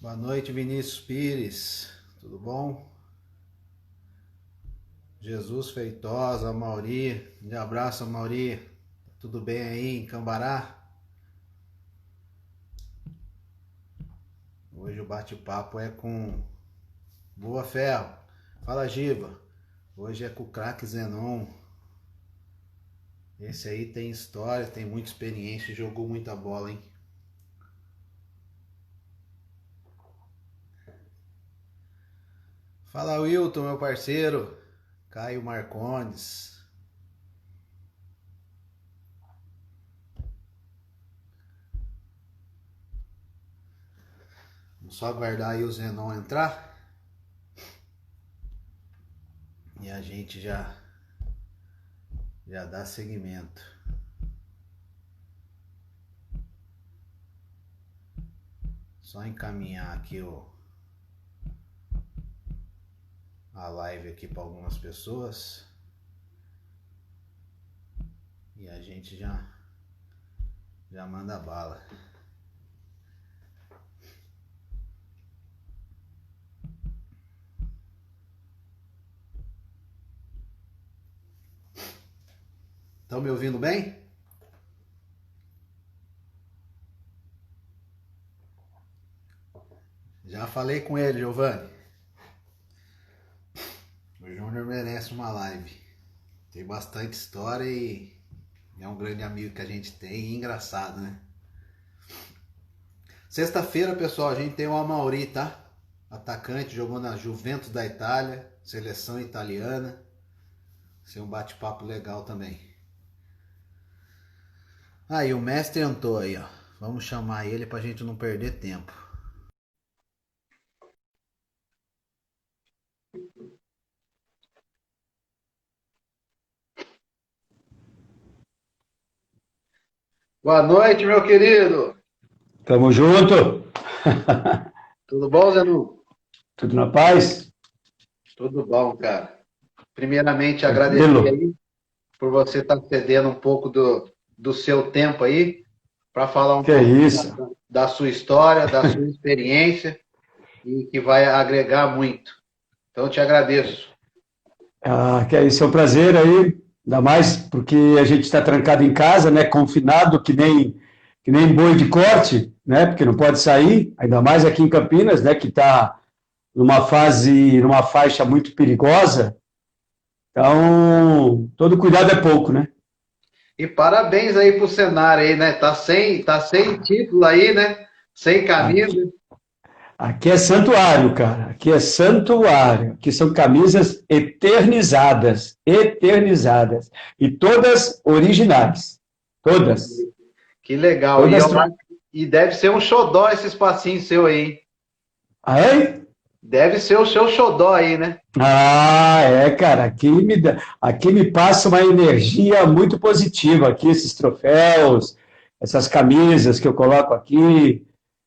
Boa noite, Vinícius Pires. Tudo bom? Jesus Feitosa, Mauri. Um abraço, Mauri. Tudo bem aí em Cambará? Hoje o bate-papo é com Boa Ferro. Fala, Giva. Hoje é com o craque Zenon. Esse aí tem história, tem muita experiência, jogou muita bola, hein? Fala, Wilton, meu parceiro. Caio Marcondes. Vamos só aguardar aí o Zenon entrar. E a gente já dá seguimento. Só encaminhar aqui a live aqui para algumas pessoas. E a gente já manda bala. Estão me ouvindo bem? Já falei com ele, Giovanni. O Júnior merece uma live. Tem bastante história e é um grande amigo que a gente tem e engraçado, né? Sexta-feira, pessoal, a gente tem o Amauri, tá? Atacante, jogou na Juventus da Itália, seleção italiana. Vai ser um bate-papo legal também. Aí, o mestre entrou aí, ó. Vamos chamar ele pra gente não perder tempo. Boa noite, meu querido. Tamo junto. Tudo bom, Zenu? Tudo na paz? Tudo bom, cara. Primeiramente, agradecer Tranquilo. aí por você estar cedendo um pouco do seu tempo aí para falar um Que é pouquinho isso? da sua história, da sua experiência e que vai agregar muito. Então, eu te agradeço. Que é isso, é um prazer aí, ainda mais porque a gente está trancado em casa, né, confinado, que nem boi de corte, né, porque não pode sair, ainda mais aqui em Campinas, né, que está numa faixa muito perigosa. Então, todo cuidado é pouco, né? E parabéns aí pro cenário aí, né? Tá sem título aí, né? Sem camisa. Aqui, aqui é santuário, cara. Aqui é santuário. Aqui são camisas eternizadas, eternizadas. E todas originais. Todas. Que legal. Todas. E deve ser um xodó esse espacinho seu aí, hein? Aí? Deve ser o seu xodó aí, né? Cara. Aqui me passa uma energia muito positiva. Aqui, esses troféus, essas camisas que eu coloco aqui.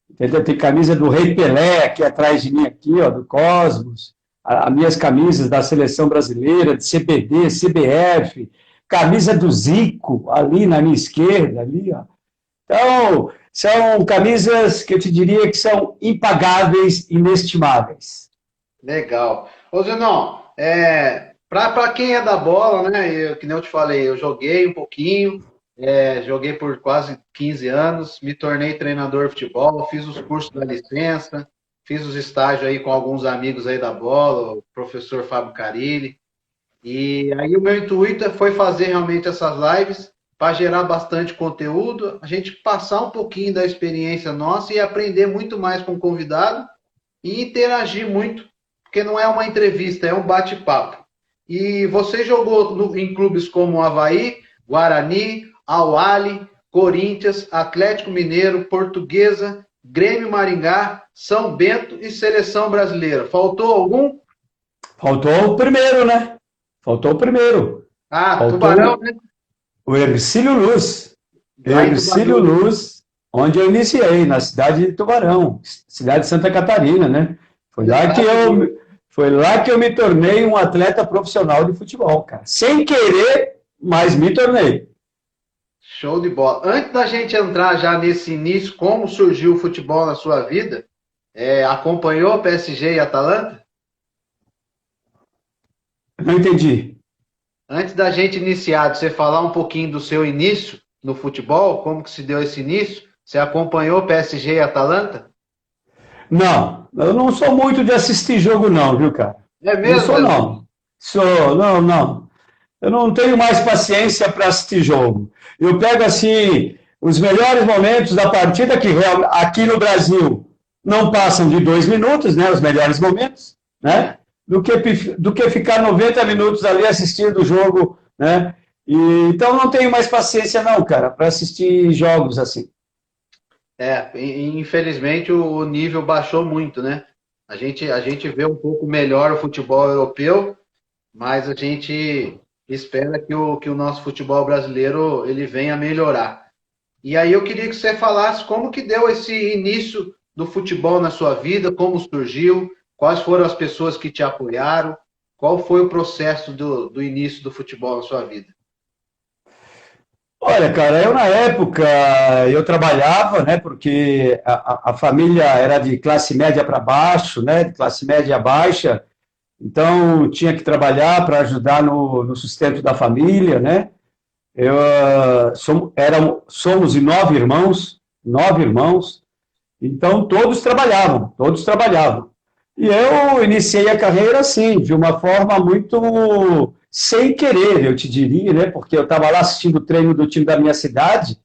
Entendeu? Tem camisa do Rei Pelé aqui atrás de mim, aqui, ó, do Cosmos. As minhas camisas da seleção brasileira, de CBD, CBF, camisa do Zico, ali na minha esquerda, ali, ó. Então, são camisas que eu te diria que são impagáveis, inestimáveis. Legal. Ô, Zenão, para quem é da bola, né? Que nem eu te falei, eu joguei um pouquinho, joguei por quase 15 anos, me tornei treinador de futebol, fiz os cursos da licença, fiz os estágios aí com alguns amigos aí da bola, o professor Fábio Carilli. E aí o meu intuito foi fazer realmente essas lives para gerar bastante conteúdo, a gente passar um pouquinho da experiência nossa e aprender muito mais com o convidado e interagir muito, porque não é uma entrevista, é um bate-papo. E você jogou em clubes como Avaí, Guarani, Al-Ahly, Corinthians, Atlético Mineiro, Portuguesa, Grêmio Maringá, São Bento e Seleção Brasileira. Faltou algum? Faltou o primeiro, né? Faltou o primeiro. Ah, Tubarão, Faltou né? o Hercílio Luz. Lá em Hercílio Tubarão. Luz, onde eu iniciei, na cidade de Tubarão, cidade de Santa Catarina, né? Foi lá que Exatamente. eu, foi lá que eu me tornei um atleta profissional de futebol, cara. Sem querer, mas me tornei. Show de bola. Antes da gente entrar já nesse início, como surgiu o futebol na sua vida, acompanhou o PSG e Atalanta? Não entendi. Antes da gente iniciar, de você falar um pouquinho do seu início no futebol, como que se deu esse início, você acompanhou o PSG e Atalanta? Não, eu não sou muito de assistir jogo, não, viu, cara? É Não mesmo, sou, Dedão? não. Sou, não, não. Eu não tenho mais paciência para assistir jogo. Eu pego, assim, os melhores momentos da partida, que aqui no Brasil não passam de 2 minutos, né? Os melhores momentos, né? É. Do que ficar 90 minutos ali assistindo o jogo, né? Então não tenho mais paciência, não, cara, para assistir jogos assim. Infelizmente o nível baixou muito, né? A gente vê um pouco melhor o futebol europeu, mas a gente espera que o nosso futebol brasileiro ele venha a melhorar. E aí eu queria que você falasse como que deu esse início do futebol na sua vida, como surgiu, quais foram as pessoas que te apoiaram, qual foi o processo do início do futebol na sua vida. Olha, cara, eu na época eu trabalhava, né? Porque a família era de classe média para baixo, né? De classe média baixa, então tinha que trabalhar para ajudar no sustento da família, né? Somos em 9 irmãos, 9 irmãos, então todos trabalhavam, todos trabalhavam. E eu iniciei a carreira assim, de uma forma muito sem querer, eu te diria, né? Porque eu estava lá assistindo o treino do time da minha cidade,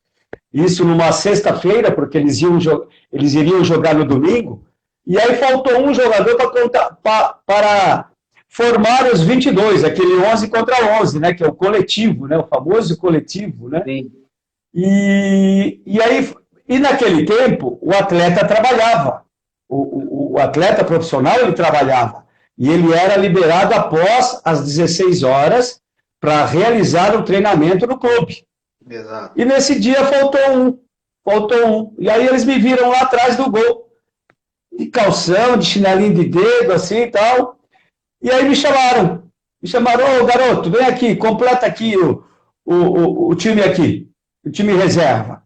isso numa sexta-feira, porque eles iriam jogar no domingo, e aí faltou um jogador para formar os 22, aquele 11 contra 11, né? Que é o coletivo, né? O famoso coletivo, né? Sim, E naquele tempo, o atleta trabalhava. O atleta profissional, ele trabalhava. E ele era liberado após as 16 horas para realizar o treinamento no clube. exato. E nesse dia faltou um. Faltou um. E aí eles me viram lá atrás do gol. De calção, de chinelinho de dedo, assim e tal. E aí me chamaram. Me chamaram, ô garoto, vem aqui, completa aqui o time aqui. O time reserva.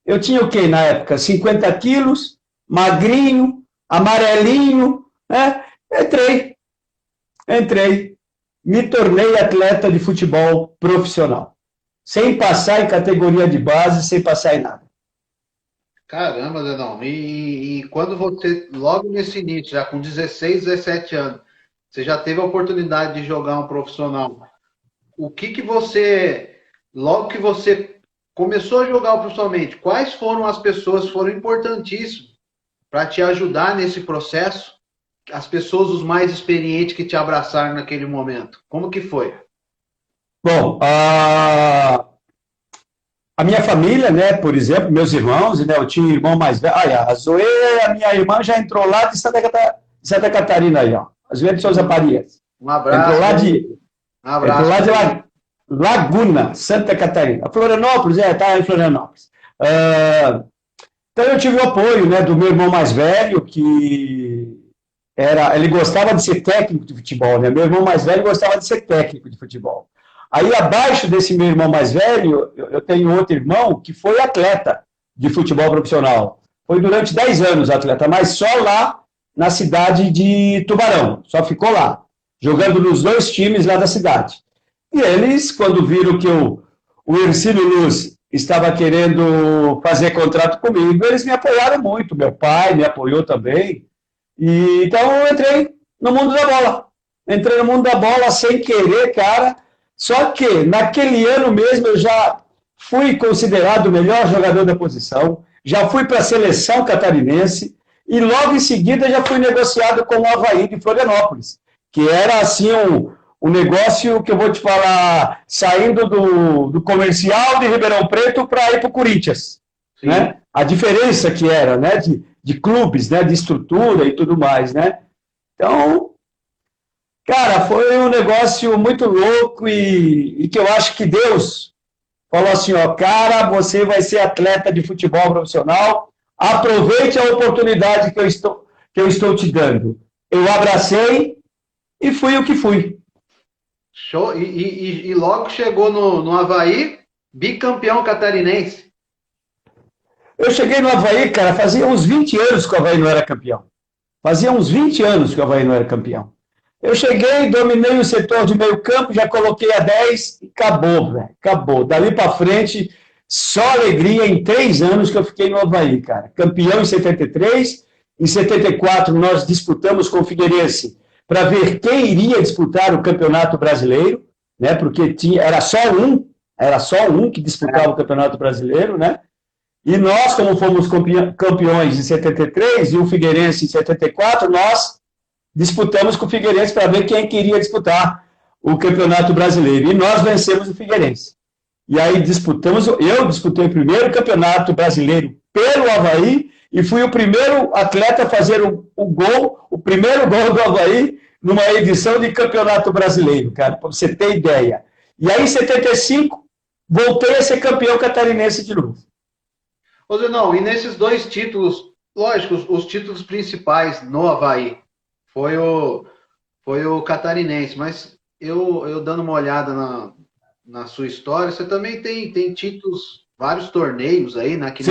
Eu tinha o quê na época? 50 quilos, magrinho, amarelinho, né? Entrei, me tornei atleta de futebol profissional, sem passar em categoria de base, sem passar em nada. Caramba, Denão. E quando você, logo nesse início, já com 16, 17 anos, você já teve a oportunidade de jogar um profissional, o que que você, logo que você começou a jogar profissionalmente, quais foram as pessoas que foram importantíssimas para te ajudar nesse processo? As pessoas, os mais experientes que te abraçaram naquele momento. Como que foi? Bom, a minha família, né, por exemplo, meus irmãos, né, eu tinha um irmão mais velho. A Zoe, a minha irmã, já entrou lá de Santa Catarina aí, ó. A Zoe de Souza Parias. Um Entrou abraço, lá né? de, Um entrou abraço. lá de Laguna, Santa Catarina. Florianópolis, tá em Florianópolis. Então eu tive o apoio, né, do meu irmão mais velho, que ele gostava de ser técnico de futebol, né? Meu irmão mais velho gostava de ser técnico de futebol. Aí, abaixo desse meu irmão mais velho, eu tenho outro irmão que foi atleta de futebol profissional. Foi durante 10 anos atleta, mas só lá na cidade de Tubarão. Só ficou lá, jogando nos 2 times lá da cidade. E eles, quando viram que o Ercílio Luz estava querendo fazer contrato comigo, eles me apoiaram muito. Meu pai me apoiou também. Então eu entrei no mundo da bola. Entrei no mundo da bola sem querer, cara. Só que naquele ano mesmo eu já fui considerado o melhor jogador da posição, já fui para a seleção catarinense e logo em seguida já fui negociado com o Avaí de Florianópolis, que era assim um negócio que eu vou te falar, saindo do comercial de Ribeirão Preto para ir para o Corinthians, Sim. né? A diferença que era, né, de clubes, né, de estrutura e tudo mais, né? Então, cara, foi um negócio muito louco e que eu acho que Deus falou assim, ó, cara, você vai ser atleta de futebol profissional, aproveite a oportunidade que eu estou te dando. Eu abracei e fui o que fui. Show. E logo chegou no Avaí, bicampeão catarinense. Eu cheguei no Avaí, cara, fazia uns 20 anos que o Avaí não era campeão. Fazia uns 20 anos que o Avaí não era campeão. Eu cheguei, dominei o setor de meio campo, já coloquei a 10 e acabou, velho. Acabou. Dali para frente, só alegria em 3 anos que eu fiquei no Avaí, cara. Campeão em 73, em 74 nós disputamos com o Figueirense para ver quem iria disputar o Campeonato Brasileiro, né? Porque era só um que disputava o Campeonato Brasileiro, né? E nós, como fomos campeões em 73 e o Figueirense em 74, nós disputamos com o Figueirense para ver quem queria disputar o Campeonato Brasileiro. E nós vencemos o Figueirense. E aí eu disputei o primeiro Campeonato Brasileiro pelo Avaí e fui o primeiro atleta a fazer o primeiro gol do Avaí numa edição de Campeonato Brasileiro, cara, para você ter ideia. E aí, em 75, voltei a ser campeão catarinense de novo. Ô, Zenão, e nesses 2 títulos, lógico, os títulos principais no Avaí foi o catarinense, mas eu dando uma olhada na sua história, você também tem títulos, vários torneios aí, né? Que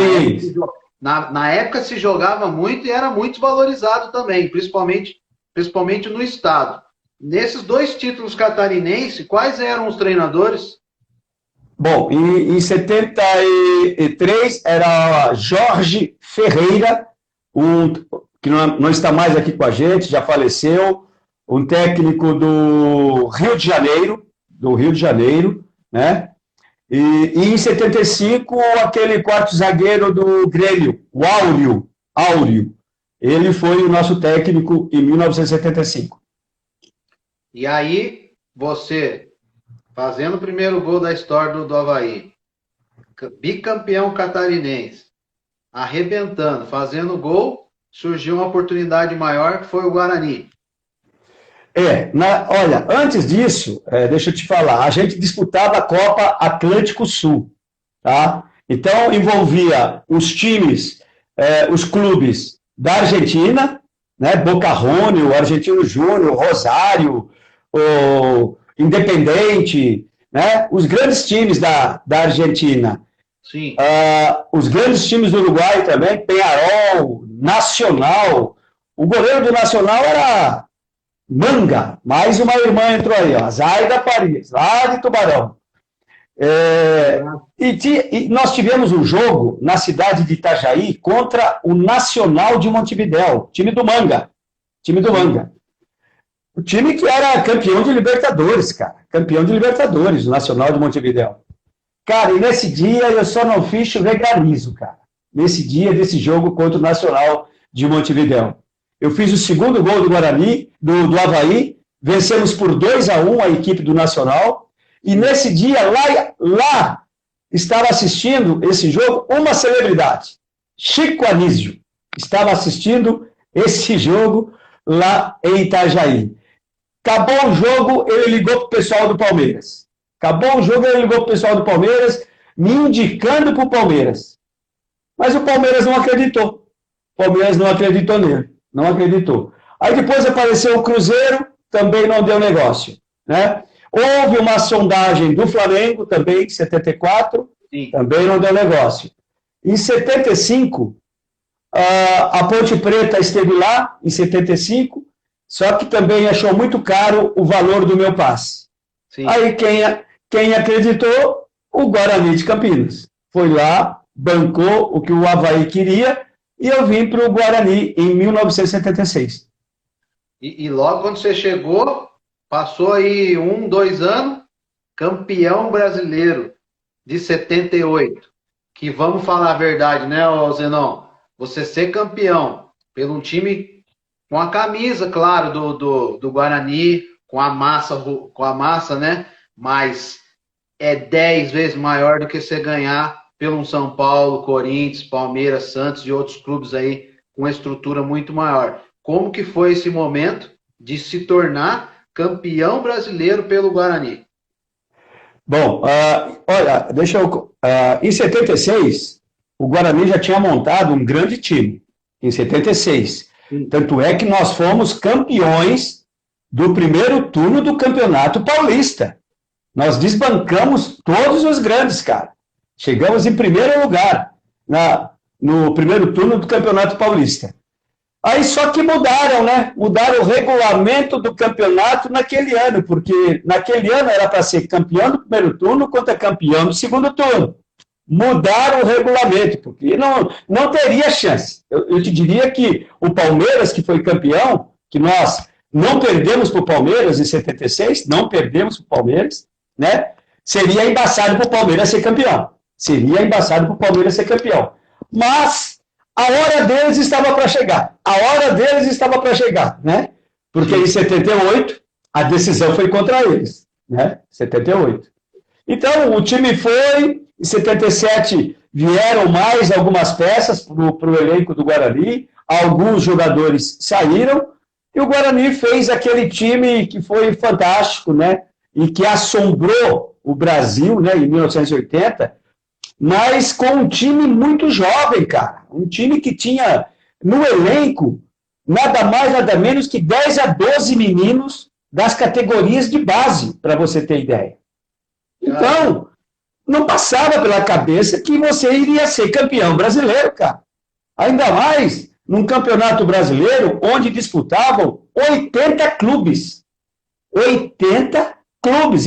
na época se jogava muito e era muito valorizado também, principalmente no estado. Nesses 2 títulos catarinenses, quais eram os treinadores? Bom, em 73 era Jorge Ferreira, que não está mais aqui com a gente, já faleceu, um técnico do Rio de Janeiro, né? E em 75, aquele quarto zagueiro do Grêmio, o Áureo, ele foi o nosso técnico em 1975. E aí, você, fazendo o primeiro gol da história do Avaí, bicampeão catarinense, arrebentando, fazendo gol, surgiu uma oportunidade maior, que foi o Guarani. Olha, antes disso, deixa eu te falar, a gente disputava a Copa Atlântico Sul, tá? Então, envolvia os times, os clubes da Argentina, né? Boca Juniors, o Argentino Júnior, Rosário, o Independente, né? Os grandes times da Argentina. Sim. Os grandes times do Uruguai também, Peñarol, Nacional. O goleiro do Nacional era Manga, mais uma irmã entrou aí, ó, Zaida Paris, lá de Tubarão. E nós tivemos um jogo na cidade de Itajaí contra o Nacional de Montevidéu, time do Manga. O time que era campeão de Libertadores, cara. Campeão de Libertadores, o Nacional de Montevidéu. Cara, e nesse dia eu só não fiz chover granizo, cara. Nesse dia desse jogo contra o Nacional de Montevidéu. Eu fiz o segundo gol do Guarani, do Avaí, vencemos por 2-1 a equipe do Nacional, e nesse dia, lá estava assistindo esse jogo uma celebridade, Chico Anísio, estava assistindo esse jogo lá em Itajaí. Acabou o jogo, ele ligou para o pessoal do Palmeiras. Me indicando para o Palmeiras. Mas o Palmeiras não acreditou. Nele. Não acreditou. Aí depois apareceu o Cruzeiro, também não deu negócio, né? Houve uma sondagem do Flamengo, também, em 74, sim, também não deu negócio. Em 75, a Ponte Preta esteve lá, em 75, só que também achou muito caro o valor do meu passe. Sim. Aí quem acreditou? O Guarani de Campinas. Foi lá, bancou o que o Avaí queria, e eu vim para o Guarani em 1976. E logo quando você chegou, passou aí 2 anos, campeão brasileiro de 78. Que vamos falar a verdade, né, Zenon? Você ser campeão pelo um time com a camisa, claro, do Guarani, com a massa, né? Mas é 10 vezes maior do que você ganhar pelo São Paulo, Corinthians, Palmeiras, Santos e outros clubes aí com estrutura muito maior. Como que foi esse momento de se tornar campeão brasileiro pelo Guarani? Bom, olha, em 76, o Guarani já tinha montado um grande time, em 76. Sim. Tanto é que nós fomos campeões do primeiro turno do Campeonato Paulista. Nós desbancamos todos os grandes, cara. Chegamos em primeiro lugar no primeiro turno do Campeonato Paulista. Aí só que mudaram, né? Mudaram o regulamento do campeonato naquele ano, porque naquele ano era para ser campeão do primeiro turno contra campeão do segundo turno. Mudaram o regulamento, porque não teria chance. Eu te diria que o Palmeiras, que foi campeão, que nós não perdemos para o Palmeiras em 76, não perdemos para o Palmeiras, né? Seria embaçado para o Palmeiras ser campeão. Seria embaçado para o Palmeiras ser campeão. Mas a hora deles estava para chegar. A hora deles estava para chegar, né? Porque em 78 a decisão foi contra eles, né? 78. Então o time foi, em 77 vieram mais algumas peças para o elenco do Guarani, alguns jogadores saíram, e o Guarani fez aquele time que foi fantástico, né? E que assombrou o Brasil, né, em 1980, mas com um time muito jovem, cara. Um time que tinha no elenco nada mais, nada menos que 10 a 12 meninos das categorias de base, para você ter ideia. Então, não passava pela cabeça que você iria ser campeão brasileiro, cara. Ainda mais num campeonato brasileiro onde disputavam 80 clubes. 80 clubes.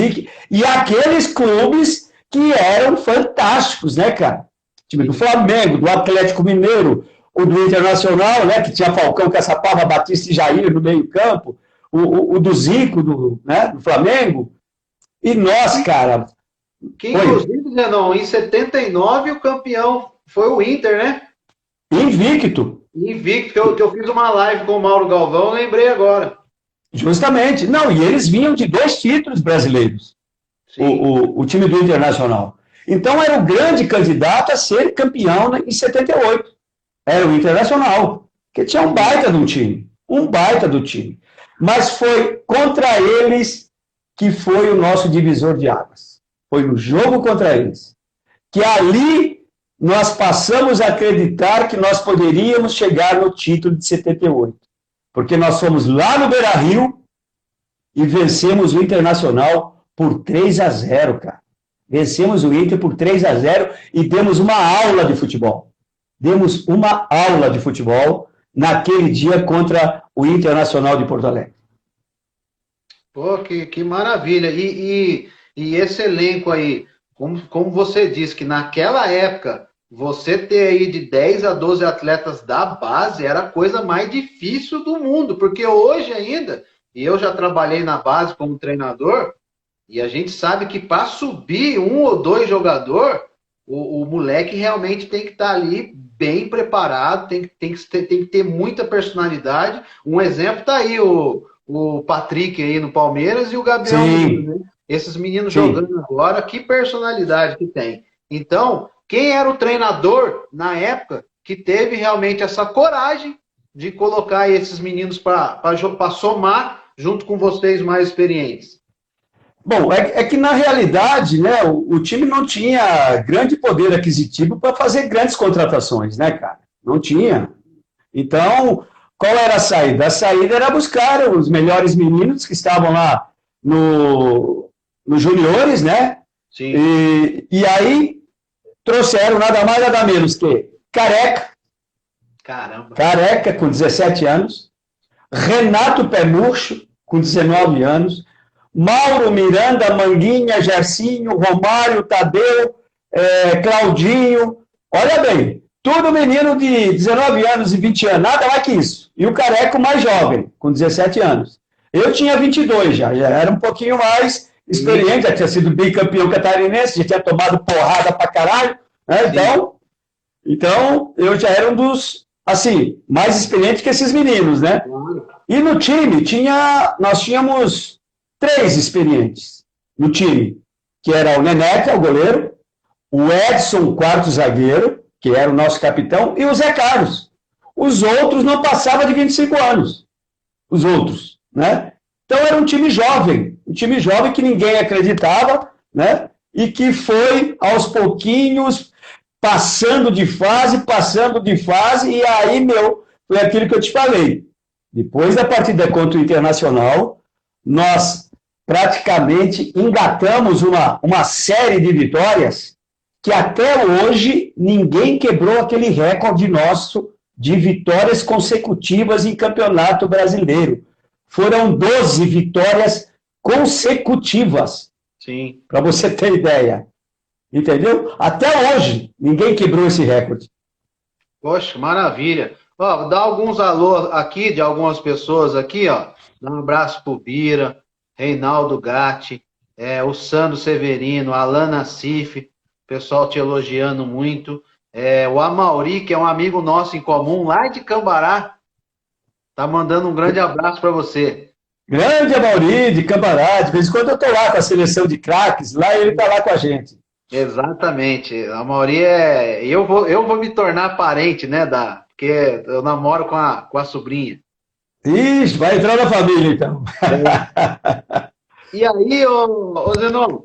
E aqueles clubes que eram fantásticos, né, cara? O time do Flamengo, do Atlético Mineiro, o do Internacional, né, que tinha Falcão, Caçapava, Batista e Jair no meio-campo, o do Zico, né, do Flamengo. E nós, cara. Que inclusive, Zenon, em 79 o campeão foi o Inter, né? Invicto. Invicto, que eu fiz uma live com o Mauro Galvão, lembrei agora. Justamente. Não, e eles vinham de 2 títulos brasileiros. O time do Internacional. Então era o grande candidato a ser campeão em 78. Era o Internacional, que tinha um baita de um time. Um baita do time. Mas foi contra eles que foi o nosso divisor de águas. Foi no jogo contra eles. Que ali nós passamos a acreditar que nós poderíamos chegar no título de 78. Porque nós fomos lá no Beira-Rio e vencemos o Internacional por 3 a 0, cara. Vencemos o Inter por 3 a 0 e demos uma aula de futebol. Demos uma aula de futebol naquele dia contra o Internacional de Porto Alegre. Pô, que maravilha. E esse elenco aí, como você disse, que naquela época, você ter aí de 10 a 12 atletas da base era a coisa mais difícil do mundo, porque hoje ainda, e eu já trabalhei na base como treinador, e a gente sabe que para subir 1 ou 2 jogador, o moleque realmente tem que estar ali bem preparado, tem que ter muita personalidade. Um exemplo tá aí o Patrick aí no Palmeiras e o Gabriel Menino, né? Esses meninos jogando agora, que personalidade que tem. Então, quem era o treinador na época que teve realmente essa coragem de colocar esses meninos para somar junto com vocês mais experientes? Bom, é que na realidade, né, o time não tinha grande poder aquisitivo para fazer grandes contratações, né, cara? Não tinha. Então, qual era a saída? A saída era buscar os melhores meninos que estavam lá nos juniores, né? Sim. E aí trouxeram nada mais, nada menos que Careca. Caramba. Careca, com 17 anos. Renato Pé Murcho, com 19 anos. Mauro Miranda, Manguinha, Gercinho, Romário, Tadeu, Claudinho. Olha bem, tudo menino de 19 anos e 20 anos, nada mais que isso. E o Careca, o mais jovem, com 17 anos. Eu tinha 22 já era um pouquinho mais experiente, já tinha sido bicampeão catarinense, já tinha tomado porrada pra caralho, né? Então, eu já era um dos, assim, mais experientes que esses meninos, né? E no time, nós tínhamos 3 experientes no time, que era o Neneca, o goleiro, o Edson, o quarto zagueiro, que era o nosso capitão, e o Zé Carlos. Os outros não passavam de 25 anos. Os outros, né? Então era um time jovem que ninguém acreditava, né? E que foi, aos pouquinhos, passando de fase, e aí, foi aquilo que eu te falei. Depois da partida contra o Internacional, nós praticamente engatamos uma série de vitórias que até hoje ninguém quebrou aquele recorde nosso de vitórias consecutivas em Campeonato Brasileiro. Foram 12 vitórias consecutivas, Sim. para você ter ideia. Entendeu? Até hoje, ninguém quebrou esse recorde. Poxa, maravilha. Ó, vou dar alguns alô aqui de algumas pessoas aqui, ó. Dá um abraço pro Bira, Reinaldo Gatti, o Sandro Severino, Alana Cif, pessoal te elogiando muito. O Amauri, que é um amigo nosso em comum, lá de Cambará, tá mandando um grande abraço para você. Grande Amauri, de Cambará, de vez em quando eu estou lá com a seleção de craques, lá ele está lá com a gente. Exatamente. A Mauri eu vou me tornar parente, né, porque eu namoro com a sobrinha. Ixi, vai entrar na família, então. E aí, ô Zenon,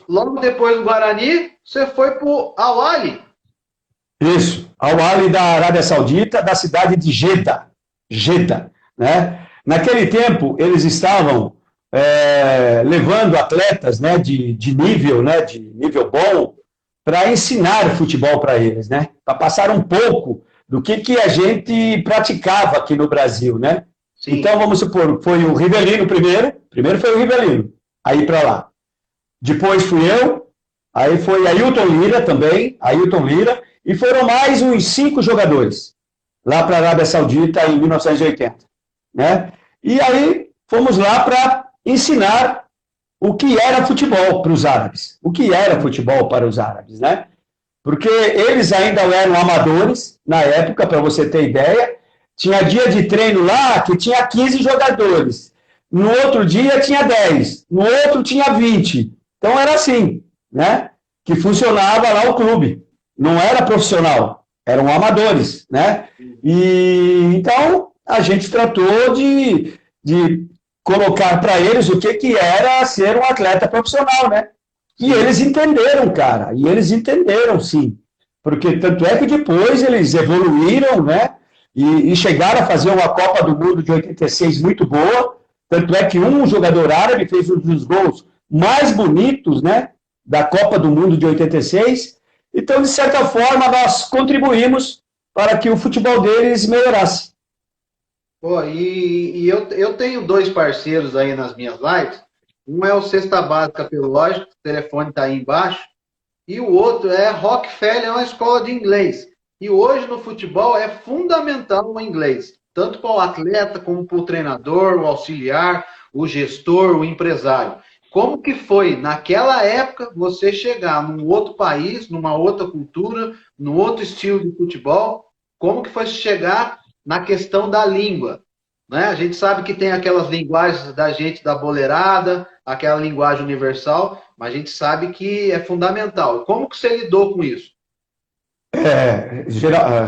logo depois do Guarani, você foi pro Al-Ahly. Isso, Al-Ahly da Arábia Saudita, da cidade de Jeddah. Jeddah, né? Naquele tempo, eles estavam levando atletas, né, de nível, né, de nível bom, para ensinar futebol para eles, né? Para passar um pouco do que a gente praticava aqui no Brasil, né? Sim. Então, vamos supor, foi o Rivelino primeiro foi o Rivelino, aí para lá. Depois fui eu, aí foi Ailton Lira também, Ailton Lira, e foram mais uns 5 jogadores lá para a Arábia Saudita em 1980, né? E aí fomos lá para ensinar o que era futebol para os árabes, o que era futebol para os árabes, né? Porque eles ainda eram amadores na época, para você ter ideia. Tinha dia de treino lá que tinha 15 jogadores. No outro dia tinha 10. No outro tinha 20. Então era assim, né? Que funcionava lá o clube. Não era profissional, eram amadores, né? E então a gente tratou de colocar para eles o que era ser um atleta profissional, né? E eles entenderam, cara, e eles entenderam, sim. Porque tanto é que depois eles evoluíram, né? E chegaram a fazer uma Copa do Mundo de 86 muito boa. Tanto é que um jogador árabe fez um dos gols mais bonitos, né? Da Copa do Mundo de 86. Então, de certa forma, nós contribuímos para que o futebol deles melhorasse. Pô, e eu tenho 2 parceiros aí nas minhas lives. Um é o Cesta Básica pelo Lógico, o telefone está aí embaixo. E o outro é Rockefeller, é uma escola de inglês. E hoje no futebol é fundamental o inglês, tanto para o atleta como para o treinador, o auxiliar, o gestor, o empresário. Como que foi, naquela época, você chegar num outro país, numa outra cultura, num outro estilo de futebol? Como que foi chegar na questão da língua? Né? A gente sabe que tem aquelas linguagens da gente da boleirada, aquela linguagem universal, mas a gente sabe que é fundamental. Como que você lidou com isso?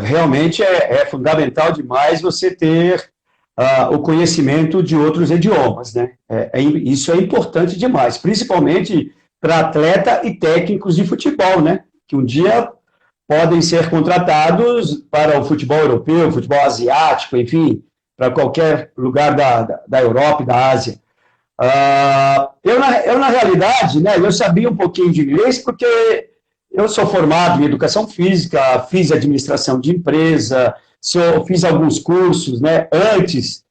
Realmente é fundamental demais você ter o conhecimento de outros idiomas, né? Isso é importante demais, principalmente para atleta e técnicos de futebol, né? Que um dia podem ser contratados para o futebol europeu, futebol asiático, enfim, para qualquer lugar da Europa e da Ásia. Na realidade, né, eu sabia um pouquinho de inglês porque eu sou formado em educação física, fiz administração de empresa, fiz alguns cursos, né, antes,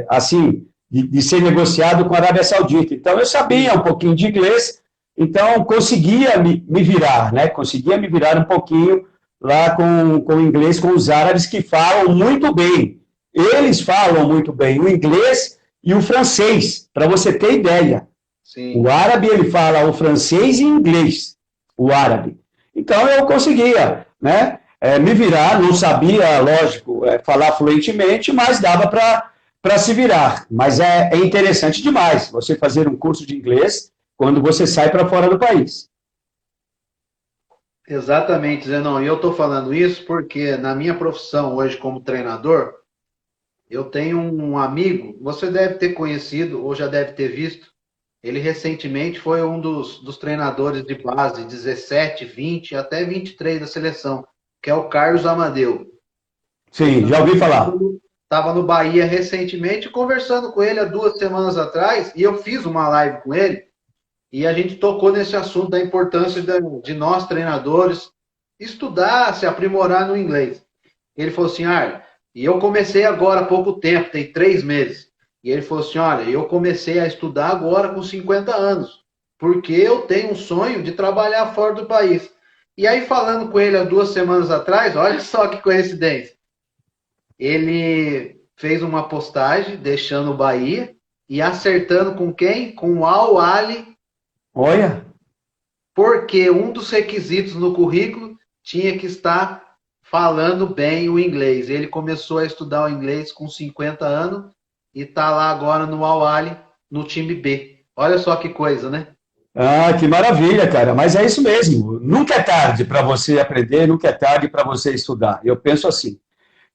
assim, de ser negociado com a Arábia Saudita. Então, eu sabia um pouquinho de inglês, então conseguia me virar, né, conseguia me virar um pouquinho lá com o inglês, com os árabes que falam muito bem. Eles falam muito bem o inglês e o francês, para você ter ideia. Sim. O árabe, ele fala o francês e inglês, o árabe. Então, eu conseguia, né, me virar, não sabia, lógico, falar fluentemente, mas dava para se virar. Mas é interessante demais você fazer um curso de inglês quando você sai para fora do país. Exatamente, Zenon. E eu estou falando isso porque na minha profissão hoje como treinador, eu tenho um amigo, você deve ter conhecido ou já deve ter visto, ele recentemente foi um dos treinadores de base, 17, 20 até 23 da seleção, que é o Carlos Amadeu. Sim, já ouvi falar. Estava no Bahia recentemente, conversando com ele há 2 semanas atrás, e eu fiz uma live com ele, e a gente tocou nesse assunto da importância de nós, treinadores, estudar, se aprimorar no inglês. Ele falou assim, e eu comecei agora há pouco tempo, tem 3 meses. E ele falou assim, olha, eu comecei a estudar agora com 50 anos, porque eu tenho um sonho de trabalhar fora do país. E aí, falando com ele há 2 semanas atrás, olha só que coincidência. Ele fez uma postagem deixando o Bahia e acertando com quem? Com o Al Ahly. Olha, Porque um dos requisitos no currículo tinha que estar falando bem o inglês. Ele começou a estudar o inglês com 50 anos e está lá agora no Al Ahly, no time B. Olha só que coisa, né? que maravilha, cara. Mas é isso mesmo. Nunca é tarde para você aprender, nunca é tarde para você estudar. Eu penso assim.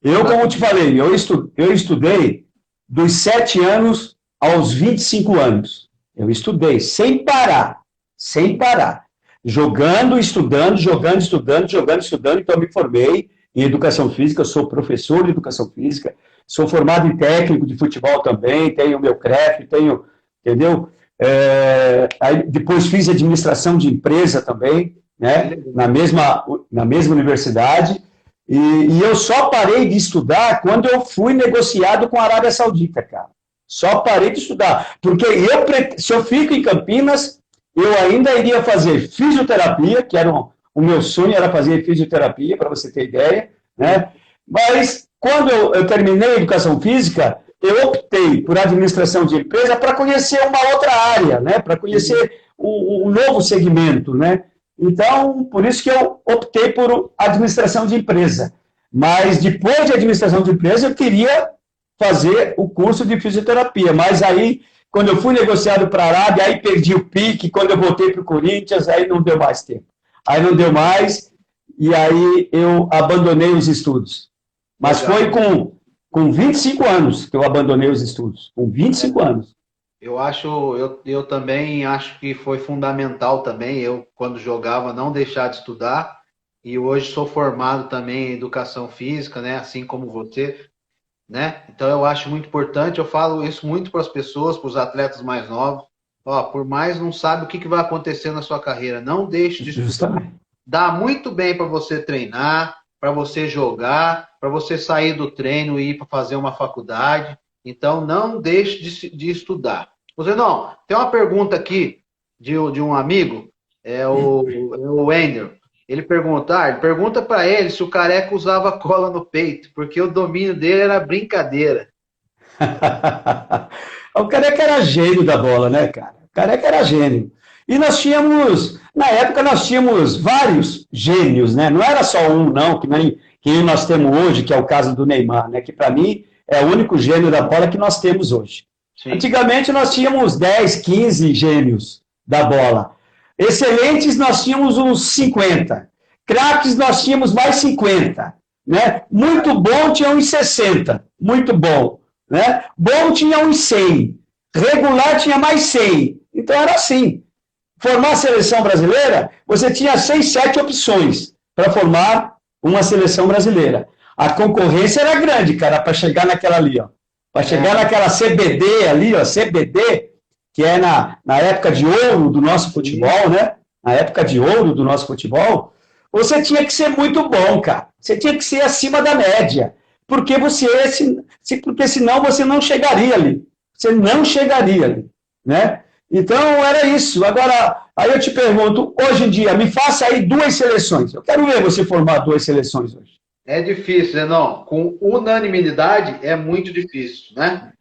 Eu, como te falei, eu estudei dos 7 anos aos 25 anos. Eu estudei sem parar, sem parar. Jogando, estudando, jogando, estudando, jogando, estudando. Então, eu me formei em educação física, sou professor de educação física, sou formado em técnico de futebol também, tenho o meu CREF, tenho, entendeu? Aí depois fiz administração de empresa também, né? Na mesma universidade. E eu só parei de estudar quando eu fui negociado com a Arábia Saudita, cara. Só parei de estudar. Porque se eu fico em Campinas, eu ainda iria fazer fisioterapia, que era o meu sonho era fazer fisioterapia, para você ter ideia, né? Mas quando eu terminei a educação física, eu optei por administração de empresa para conhecer uma outra área, né? Para conhecer um novo segmento, né? Então, por isso que eu optei por administração de empresa. Mas depois de administração de empresa, eu queria fazer o curso de fisioterapia. Mas aí, quando eu fui negociado para a Arábia, aí perdi o pique. Quando eu voltei para o Corinthians, aí não deu mais tempo. Aí não deu mais, e aí eu abandonei os estudos. Mas Legal. foi com 25 anos que eu abandonei os estudos. Com 25 anos. Eu também acho que foi fundamental também, eu, quando jogava, não deixar de estudar. E hoje sou formado também em educação física, né? Assim como você, né? Então eu acho muito importante, eu falo isso muito para as pessoas, para os atletas mais novos. Ó, por mais não sabe o que vai acontecer na sua carreira, não deixe de estudar. Justamente. Dá muito bem para você treinar, para você jogar, para você sair do treino e ir para fazer uma faculdade. Então, não deixe de estudar. Você não, tem uma pergunta aqui de um amigo, é o Wender. Ele pergunta para ele se o Careca usava cola no peito, porque o domínio dele era brincadeira. O Careca era gênio da bola, né, cara? O Careca era gênio. E na época, nós tínhamos vários gênios, né? Não era só um, não, que nós temos hoje, que é o caso do Neymar, né? Que para mim é o único gênio da bola que nós temos hoje. Sim. Antigamente nós tínhamos 10, 15 gênios da bola. Excelentes nós tínhamos uns 50. Craques nós tínhamos mais 50. Né? Muito bom tinha uns 60. Muito bom. Né? Bom tinha uns 100. Regular tinha mais 100. Então era assim. Formar a seleção brasileira, você tinha 6, 7 opções para formar uma seleção brasileira. A concorrência era grande, cara, para chegar naquela ali, ó. Para chegar naquela CBD ali, ó, CBD, que é na época de ouro do nosso futebol, né? Na época de ouro do nosso futebol, você tinha que ser muito bom, cara. Você tinha que ser acima da média. Porque porque senão você não chegaria ali. Você não chegaria ali, né? Então, era isso. Agora, aí eu te pergunto, hoje em dia, me faça aí 2 seleções. Eu quero ver você formar 2 seleções hoje. É difícil, Zenon. Com unanimidade é muito difícil, né?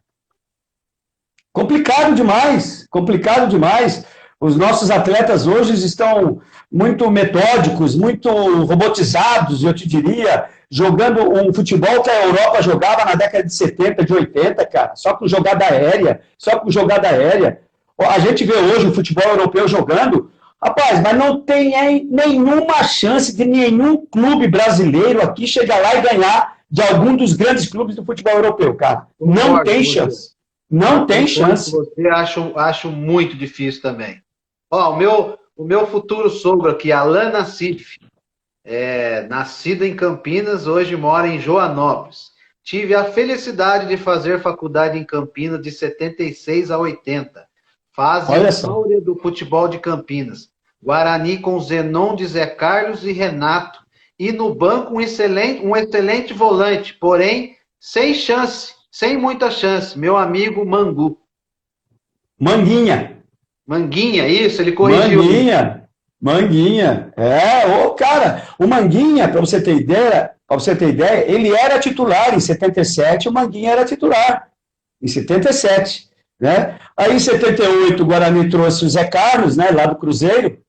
Complicado demais, complicado demais. Os nossos atletas hoje estão muito metódicos, muito robotizados, eu te diria, jogando um futebol que a Europa jogava na década de 70, de 80, cara, só com jogada aérea, só com jogada aérea. A gente vê hoje o futebol europeu jogando, rapaz, mas não tem nenhuma chance de nenhum clube brasileiro aqui chegar lá e ganhar de algum dos grandes clubes do futebol europeu, cara. Não tem chance. Não tem chance. Você acho muito difícil também. Ó, o meu futuro sogro aqui, Alan Nassif, nascido em Campinas, hoje mora em Joanópolis. Tive a felicidade de fazer faculdade em Campinas de 76 a 80. Fase áurea do futebol de Campinas. Guarani com Zenon de Zé Carlos e Renato. e no banco um excelente volante, porém sem chance, sem muita chance, meu amigo Mangu. Manguinha. Manguinha, isso, ele corrigiu. Manguinha. Manguinha. Cara, o Manguinha, para você ter ideia, ele era titular em 77, o Manguinha era titular em 77, né? Aí em 78 o Guarani trouxe o Zé Carlos, né, lá do Cruzeiro,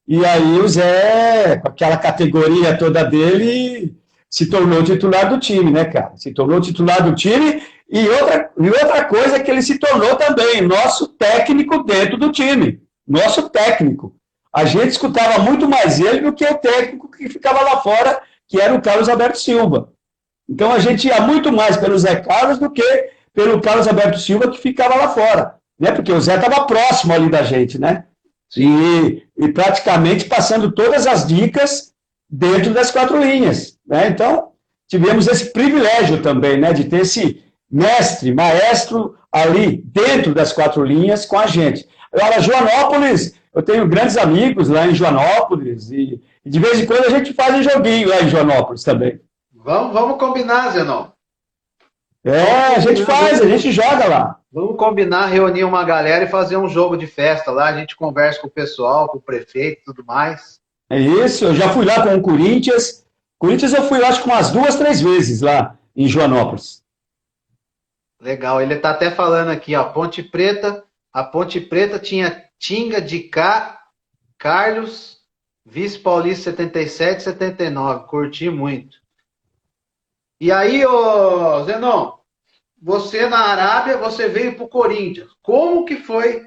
e aí o Zé, com aquela categoria toda dele, se tornou titular do time, né, cara? Se tornou titular do time e outra coisa que ele se tornou também, nosso técnico dentro do time. Nosso técnico. A gente escutava muito mais ele do que o técnico que ficava lá fora, que era o Carlos Alberto Silva. Então a gente ia muito mais pelo Zé Carlos do que pelo Carlos Alberto Silva, que ficava lá fora, né? Porque o Zé estava próximo ali da gente, né? E praticamente passando todas as dicas dentro das quatro linhas, né? Então tivemos esse privilégio também, né? De ter esse maestro ali dentro das quatro linhas com a gente. Agora, Joanópolis, eu tenho grandes amigos lá em Joanópolis e de vez em quando a gente faz um joguinho lá em Joanópolis também. Vamos combinar, Zenon. A gente faz, a gente joga lá. Vamos combinar, reunir uma galera e fazer um jogo de festa lá. A gente conversa com o pessoal, com o prefeito e tudo mais. É isso, eu já fui lá com o Corinthians. Corinthians eu fui lá, acho que umas 2, 3 vezes lá em Joanópolis. Legal, ele está até falando aqui, ó, Ponte Preta. A Ponte Preta tinha Tinga de Cá, Carlos, Vice Paulista 77, 79. Curti muito. E aí, ô Zenon, você na Arábia, você veio para o Corinthians. Como que foi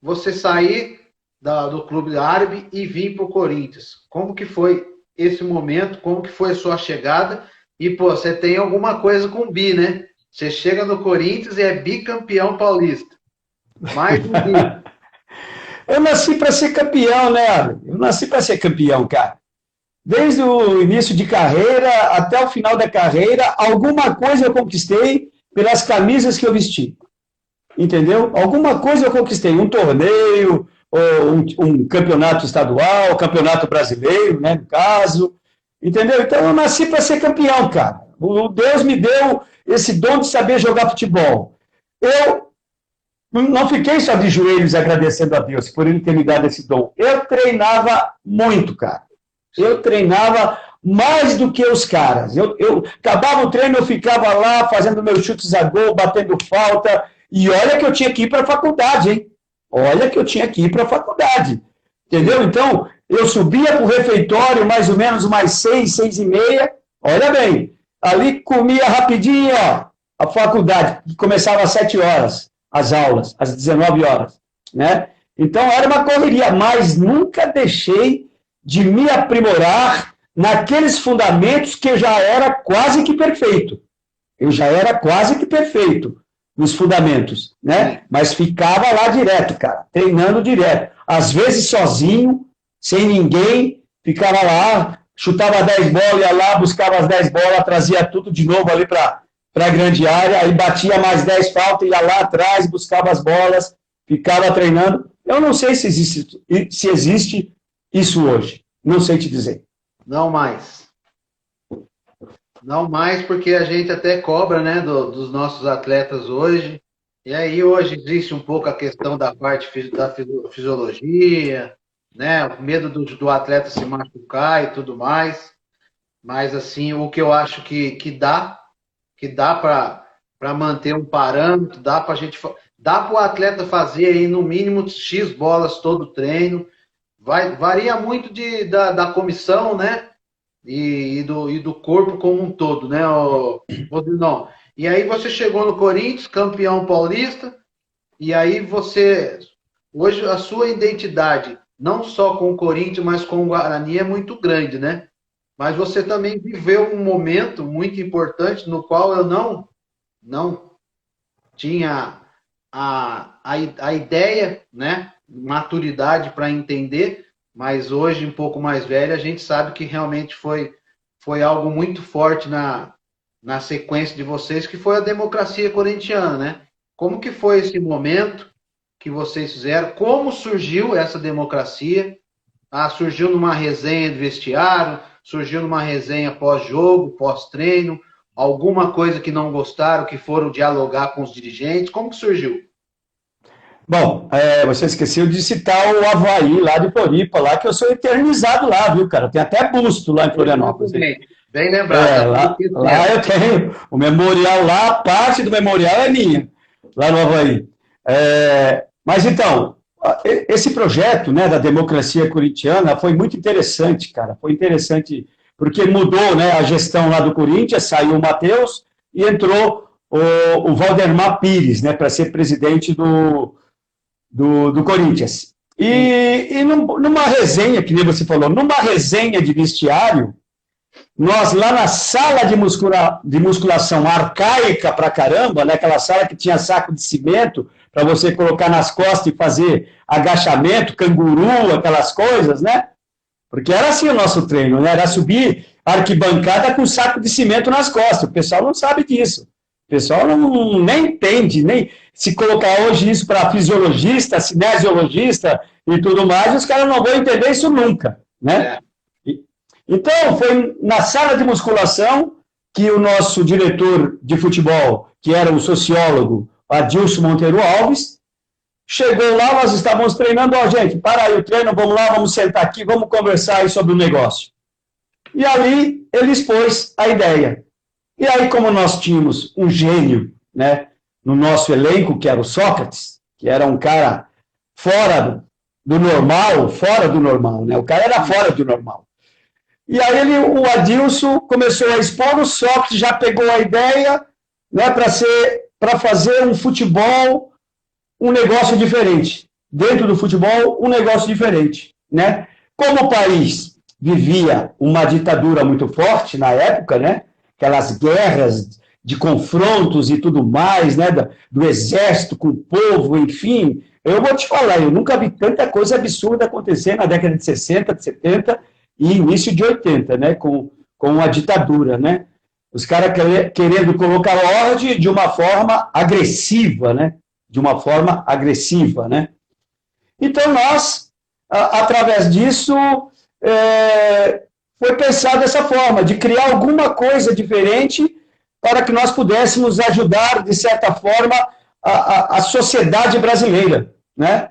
você sair do clube árabe e vir para o Corinthians? Como que foi esse momento? Como que foi a sua chegada? E, pô, você tem alguma coisa com bi, né? Você chega no Corinthians e é bicampeão paulista. Mais um bi. Eu nasci para ser campeão, né? Eu nasci para ser campeão, cara. Desde o início de carreira até o final da carreira, alguma coisa eu conquistei pelas camisas que eu vesti. Entendeu? Alguma coisa eu conquistei. Um torneio, ou um campeonato estadual, campeonato brasileiro, né, no caso. Entendeu? Então eu nasci para ser campeão, cara. O Deus me deu esse dom de saber jogar futebol. Eu não fiquei só de joelhos agradecendo a Deus por ele ter me dado esse dom. Eu treinava muito, cara. Eu treinava mais do que os caras. Eu acabava o treino, eu ficava lá fazendo meus chutes a gol, batendo falta. E olha que eu tinha que ir para a faculdade, hein? Olha que eu tinha que ir para a faculdade. Entendeu? Então, eu subia para o refeitório mais ou menos umas 6, 6h30. Olha bem, ali comia rapidinho, ó, a faculdade, que começava às 7 horas, as aulas, às 19 horas. Né? Então, era uma correria, mas nunca deixei de me aprimorar naqueles fundamentos que eu já era quase que perfeito. Eu já era quase que perfeito nos fundamentos, né? Mas ficava lá direto, cara, treinando direto. Às vezes sozinho, sem ninguém, ficava lá, chutava 10 bolas, ia lá, buscava as 10 bolas, trazia tudo de novo ali para a grande área, aí batia mais 10 faltas, ia lá atrás, buscava as bolas, ficava treinando. Eu não sei se existe isso hoje. Não sei te dizer. Não mais. Não mais, porque a gente até cobra, né, dos nossos atletas hoje. E aí hoje existe um pouco a questão da parte da fisiologia, né, o medo do atleta se machucar e tudo mais. Mas, assim, o que eu acho que dá para manter um parâmetro, dá para o atleta fazer aí no mínimo X bolas todo treino. Varia muito da comissão, né? E do corpo como um todo, né? Não. E aí você chegou no Corinthians, campeão paulista, e aí hoje a sua identidade, não só com o Corinthians, mas com o Guarani, é muito grande, né? Mas você também viveu um momento muito importante no qual eu não tinha a ideia, né? Maturidade para entender, mas hoje, um pouco mais velho, a gente sabe que realmente foi algo muito forte na sequência de vocês, que foi a democracia corintiana, né? Como que foi esse momento que vocês fizeram? Como surgiu essa democracia? Surgiu numa resenha de vestiário? Surgiu numa resenha pós-jogo, pós-treino? Alguma coisa que não gostaram, que foram dialogar com os dirigentes? Como que surgiu? Bom, você esqueceu de citar o Avaí lá de Floripa, lá que eu sou eternizado lá, viu, cara? Tem até busto lá em Florianópolis. Exatamente. Bem lembrado. Lá eu tenho o memorial lá, a parte do memorial é minha, lá no Avaí. Mas então, esse projeto, né, da democracia corintiana foi muito interessante, cara. Foi interessante porque mudou, né, a gestão lá do Corinthians, saiu o Matheus e entrou o Valdemar Pires, né, para ser presidente do Corinthians. E numa resenha, que nem você falou, numa resenha de vestiário, nós lá na sala de musculação arcaica pra caramba, né, aquela sala que tinha saco de cimento para você colocar nas costas e fazer agachamento, canguru, aquelas coisas, né? Porque era assim o nosso treino, né? Era subir arquibancada com saco de cimento nas costas. O pessoal não sabe disso. O pessoal nem entende, nem se colocar hoje isso para fisiologista, cinesiologista e tudo mais, os caras não vão entender isso nunca, né? Então, foi na sala de musculação que o nosso diretor de futebol, que era o sociólogo Adilson Monteiro Alves, chegou lá, nós estávamos treinando, gente, para aí o treino, vamos lá, vamos sentar aqui, vamos conversar aí sobre o negócio. E ali ele expôs a ideia. E aí, como nós tínhamos um gênio, né, no nosso elenco, que era o Sócrates, que era um cara fora do normal, né? O cara era fora do normal. E aí o Adilson começou a expor, o Sócrates já pegou a ideia, né, para fazer um futebol, um negócio diferente. Dentro do futebol, um negócio diferente, né? Como o país vivia uma ditadura muito forte na época, né? Aquelas guerras de confrontos e tudo mais, né? Do exército com o povo, enfim. Eu vou te falar, eu nunca vi tanta coisa absurda acontecer na década de 60, de 70 e início de 80, né? Com a ditadura, né? Os caras querendo colocar ordem de uma forma agressiva, né? De uma forma agressiva, né? Então, nós, através disso, foi pensado dessa forma, de criar alguma coisa diferente para que nós pudéssemos ajudar, de certa forma, a sociedade brasileira, né?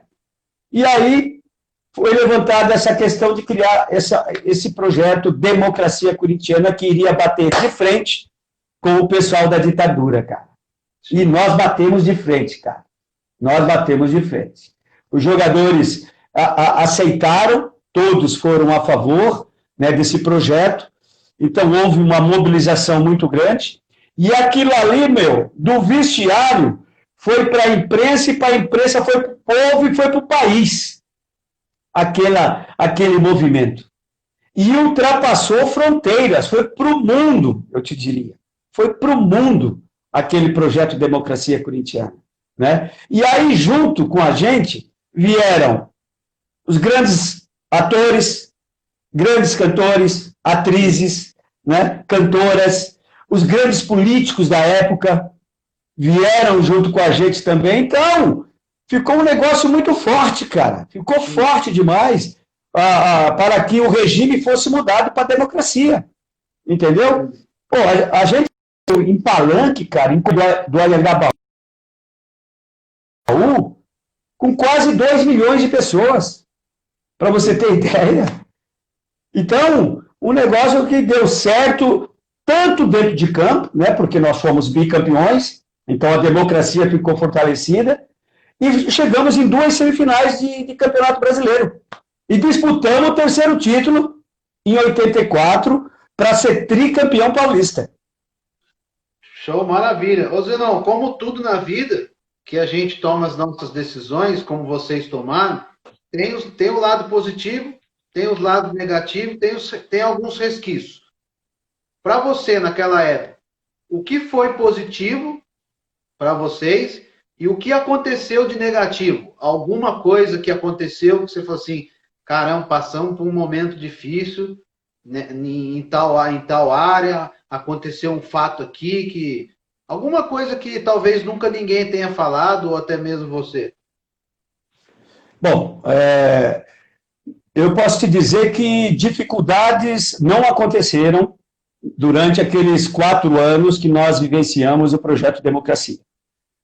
E aí foi levantada essa questão de criar esse projeto Democracia Corintiana, que iria bater de frente com o pessoal da ditadura, cara. E nós batemos de frente, cara. Nós batemos de frente. Os jogadores aceitaram, todos foram a favor, né, desse projeto. Então, houve uma mobilização muito grande. E aquilo ali, do vestiário, foi para a imprensa, e para a imprensa foi para o povo e foi para o país. Aquele movimento. E ultrapassou fronteiras, foi para o mundo, eu te diria. Foi para o mundo aquele projeto Democracia Corintiana. Né? E aí, junto com a gente, vieram os grandes atores, grandes cantores, atrizes, né? Cantoras, os grandes políticos da época vieram junto com a gente também. Então, ficou um negócio muito forte, cara. Ficou forte demais para que o regime fosse mudado para a democracia. Entendeu? Pô, a gente em Palanque, cara, do Anhangabaú, com quase 2 milhões de pessoas, para você ter ideia. Então, um negócio que deu certo tanto dentro de campo, né, porque nós fomos bicampeões, então a democracia ficou fortalecida, e chegamos em 2 semifinais de Campeonato Brasileiro. E disputamos o 3º título em 84 para ser tricampeão paulista. Show, maravilha. Ô Zenão, como tudo na vida, que a gente toma as nossas decisões, como vocês tomaram, tem o lado positivo, tem os lados negativos, tem alguns resquícios. Para você, naquela época, o que foi positivo para vocês e o que aconteceu de negativo? Alguma coisa que aconteceu que você falou assim, caramba, passamos por um momento difícil, né, em tal área, aconteceu um fato aqui que... Alguma coisa que talvez nunca ninguém tenha falado, ou até mesmo você? Bom, Eu posso te dizer que dificuldades não aconteceram durante aqueles 4 anos que nós vivenciamos o projeto Democracia.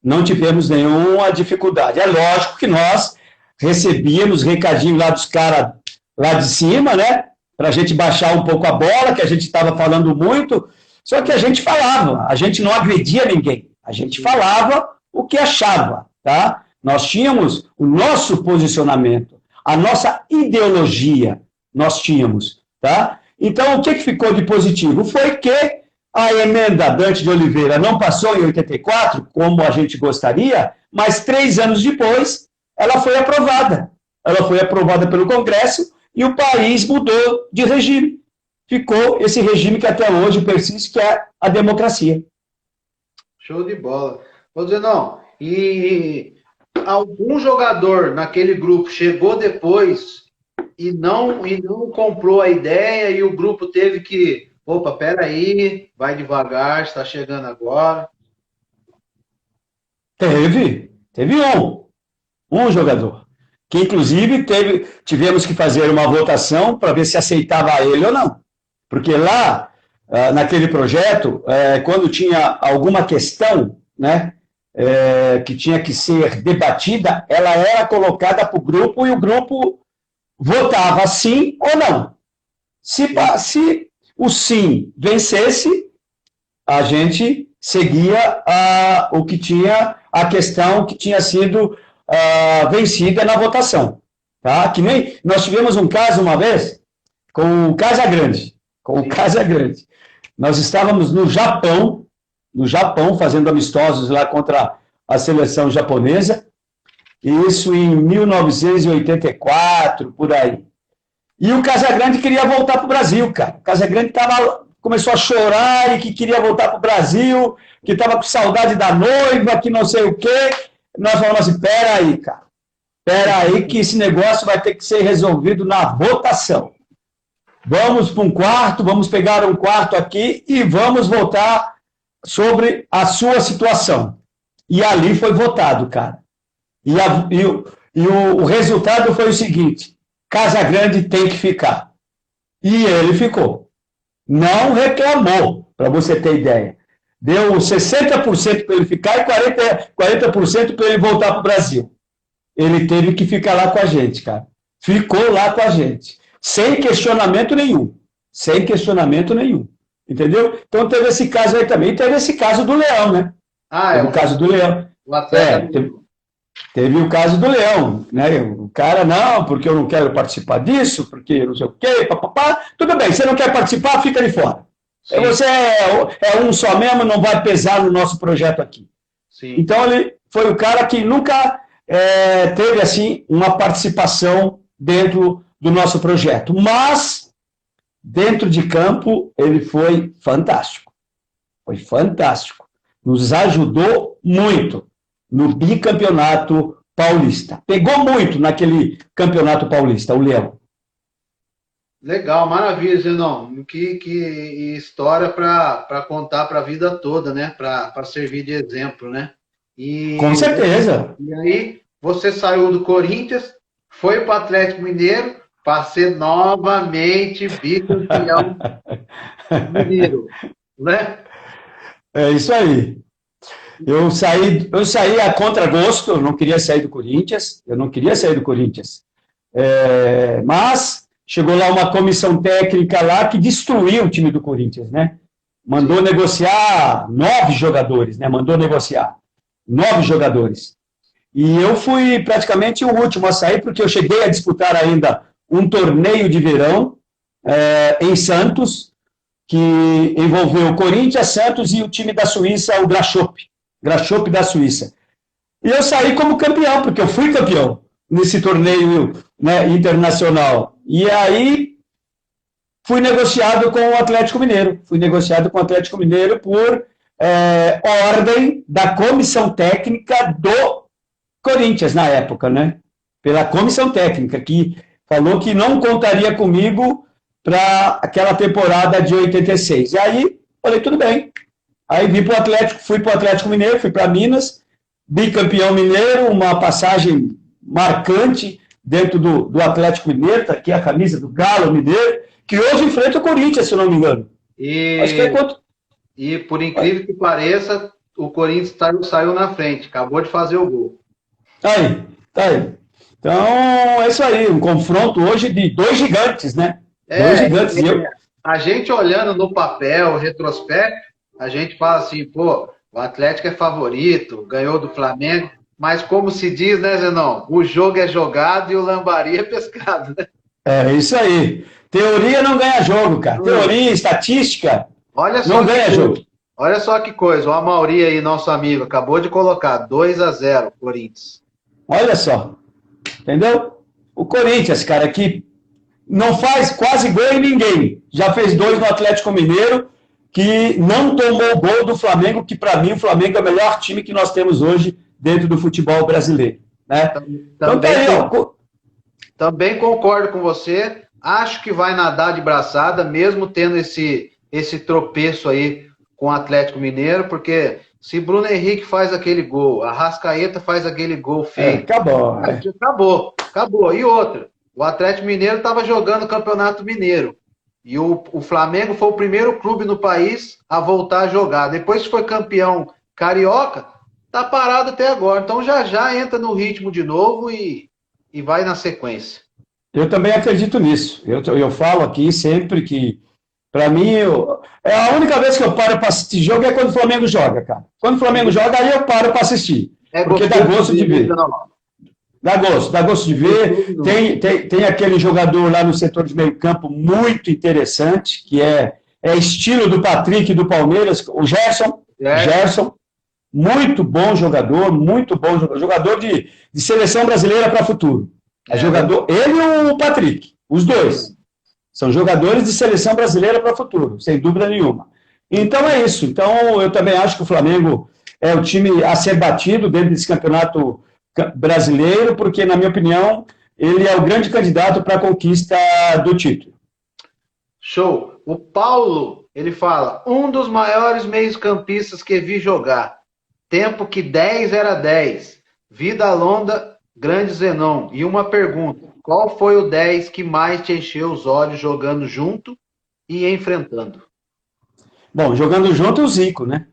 Não tivemos nenhuma dificuldade. É lógico que nós recebíamos recadinho lá dos caras lá de cima, né? Para a gente baixar um pouco a bola, que a gente estava falando muito, só que a gente falava, a gente não agredia ninguém, a gente falava o que achava, tá? Nós tínhamos o nosso posicionamento, a nossa ideologia, nós tínhamos, tá? Então, o que ficou de positivo? Foi que a emenda Dante de Oliveira não passou em 84, como a gente gostaria, mas 3 anos depois, ela foi aprovada. Ela foi aprovada pelo Congresso e o país mudou de regime. Ficou esse regime que até hoje persiste, que é a democracia. Show de bola. Ô, Zenão, e algum jogador naquele grupo chegou depois e não comprou a ideia e o grupo teve que, opa, peraí, vai devagar, está chegando agora. Teve um jogador, que inclusive tivemos que fazer uma votação para ver se aceitava ele ou não. Porque lá, naquele projeto, quando tinha alguma questão, né, que tinha que ser debatida, ela era colocada para o grupo e o grupo votava sim ou não. Se o sim vencesse, a gente seguia o que tinha, a questão que tinha sido vencida na votação. Tá? Que nem nós tivemos um caso uma vez com o Casagrande. Nós estávamos no Japão, fazendo amistosos lá contra a seleção japonesa, isso em 1984, por aí. E o Casagrande queria voltar para o Brasil, cara. O Casagrande começou a chorar e que queria voltar para o Brasil, que estava com saudade da noiva, que não sei o quê. Nós falamos assim, peraí, cara. Peraí que esse negócio vai ter que ser resolvido na votação. Vamos para um quarto, vamos pegar um quarto aqui e vamos votar sobre a sua situação. E ali foi votado, cara. E o resultado foi o seguinte, Casagrande tem que ficar. E ele ficou. Não reclamou, para você ter ideia. Deu 60% para ele ficar e 40% para ele voltar para o Brasil. Ele teve que ficar lá com a gente, cara. Ficou lá com a gente. Sem questionamento nenhum. Entendeu? Então teve esse caso aí também. E teve esse caso do Leão, né? Teve o caso do Leão. Teve o caso do Leão, né? O cara, não, porque eu não quero participar disso, porque não sei o quê, papapá. Tudo bem, você não quer participar, fica de fora. Sim. Você é um só mesmo, não vai pesar no nosso projeto aqui. Sim. Então ele foi o cara que nunca teve assim uma participação dentro do nosso projeto. Mas, dentro de campo, ele foi fantástico. Nos ajudou muito no bicampeonato paulista. Pegou muito naquele campeonato paulista, o Leão. Legal, maravilha, Zenon. Que história para contar para a vida toda, né? Para servir de exemplo, né? Com certeza. E aí, você saiu do Corinthians, foi para o Atlético Mineiro, para ser novamente bicampeão mineiro, né? É isso aí. Eu saí a contragosto, eu não queria sair do Corinthians, mas chegou lá uma comissão técnica lá que destruiu o time do Corinthians, né? Mandou negociar 9 jogadores, né? E eu fui praticamente o último a sair, porque eu cheguei a disputar ainda um torneio de verão em Santos, que envolveu o Corinthians, Santos e o time da Suíça, o Grasshopper da Suíça. E eu saí como campeão, porque eu fui campeão nesse torneio, né, internacional. E aí fui negociado com o Atlético Mineiro. Por ordem da comissão técnica do Corinthians, na época, né? Pela comissão técnica, que falou que não contaria comigo para aquela temporada de 86. E aí, falei, tudo bem. Aí fui para o Atlético Mineiro, fui para Minas, bicampeão mineiro, uma passagem marcante dentro do Atlético Mineiro, tá aqui a camisa do Galo Mineiro, que hoje enfrenta o Corinthians, se eu não me engano. Acho que é quanto... E por incrível que pareça, o Corinthians saiu na frente, acabou de fazer o gol. Tá aí. Então, é isso aí, um confronto hoje de dois gigantes, né? Dois gigantes. A gente olhando no papel, retrospecto, a gente fala assim, pô, o Atlético é favorito, ganhou do Flamengo, mas como se diz, né, Zenon? O jogo é jogado e o lambari é pescado, né? É isso aí. Teoria não ganha jogo, cara. Teoria, estatística, não ganha jogo. Olha só que coisa, o Amauri aí, nosso amigo, acabou de colocar 2-0 Corinthians. Olha só, entendeu? O Corinthians, cara, que não faz quase gol em ninguém. Já fez 2 no Atlético Mineiro, que não tomou o gol do Flamengo, que para mim o Flamengo é o melhor time que nós temos hoje dentro do futebol brasileiro. Né? Também concordo com você. Acho que vai nadar de braçada, mesmo tendo esse tropeço aí com o Atlético Mineiro, porque se Bruno Henrique faz aquele gol, Arrascaeta faz aquele gol feio. Acabou. E outra, o Atlético Mineiro estava jogando o Campeonato Mineiro. E o Flamengo foi o primeiro clube no país a voltar a jogar. Depois que foi campeão carioca, tá parado até agora. Então já entra no ritmo de novo e vai na sequência. Eu também acredito nisso. Eu falo aqui sempre que, para mim, é a única vez que eu paro para assistir jogo é quando o Flamengo joga, cara. Quando o Flamengo joga, aí eu paro para assistir. Porque dá gosto de ver. Dá gosto de ver. Tem aquele jogador lá no setor de meio campo muito interessante, que é estilo do Patrick do Palmeiras, o Gerson. Gerson, muito bom jogador, jogador de seleção brasileira para futuro. Ele e o Patrick, os dois. São jogadores de seleção brasileira para futuro, sem dúvida nenhuma. Então é isso. Então eu também acho que o Flamengo é o time a ser batido dentro desse campeonato brasileiro, porque, na minha opinião, ele é o grande candidato para a conquista do título. Show. O Paulo, ele fala, um dos maiores meios-campistas que vi jogar. Tempo que 10 era 10. Vida longa, grande Zenon. E uma pergunta, qual foi o 10 que mais te encheu os olhos jogando junto e enfrentando? Bom, jogando junto, o Zico, né?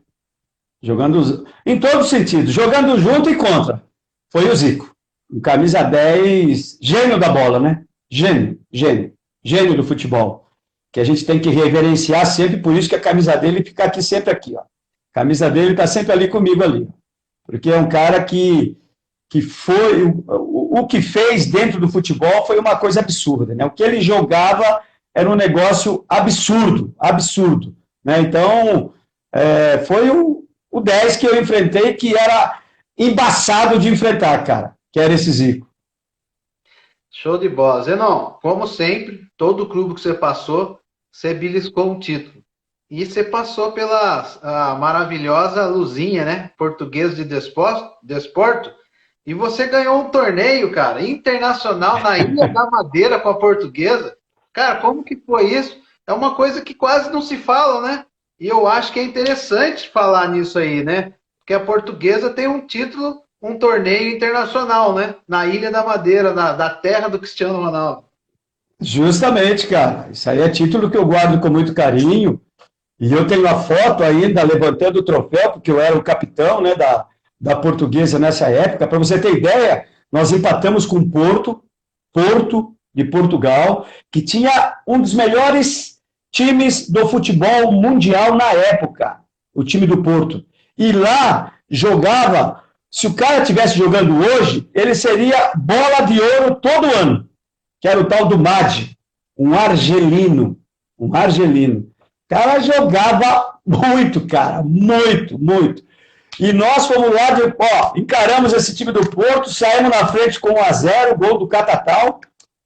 Em todos os sentidos, jogando junto e contra. Foi o Zico. Um camisa 10, gênio da bola, né? Gênio do futebol. Que a gente tem que reverenciar sempre, por isso que a camisa dele fica aqui sempre aqui, ó. A camisa dele está sempre ali comigo ali. Porque é um cara que foi... O que fez dentro do futebol foi uma coisa absurda, né? O que ele jogava era um negócio absurdo. Né? Então, foi o 10 que eu enfrentei, que era embaçado de enfrentar, cara, que era esse Zico. Show de bola. Zenon, como sempre, todo clube que você passou, você beliscou um título. E você passou pela maravilhosa Luzinha, né? Portuguesa de Desporto. E você ganhou um torneio, cara, internacional na Ilha da Madeira com a Portuguesa. Cara, como que foi isso? É uma coisa que quase não se fala, né? E eu acho que é interessante falar nisso aí, né? Porque a Portuguesa tem um título, um torneio internacional, né? Na Ilha da Madeira, da terra do Cristiano Ronaldo. Justamente, cara. Isso aí é título que eu guardo com muito carinho. E eu tenho a foto ainda levantando o troféu, porque eu era o capitão, né, da Portuguesa nessa época. Para você ter ideia, nós empatamos com o Porto de Portugal, que tinha um dos melhores times do futebol mundial na época, o time do Porto. E lá jogava, se o cara estivesse jogando hoje, ele seria bola de ouro todo ano, que era o tal do Madge, um argelino. O cara jogava muito, cara, muito. E nós fomos lá, encaramos esse time do Porto, saímos na frente com 1-0, gol do Catatal,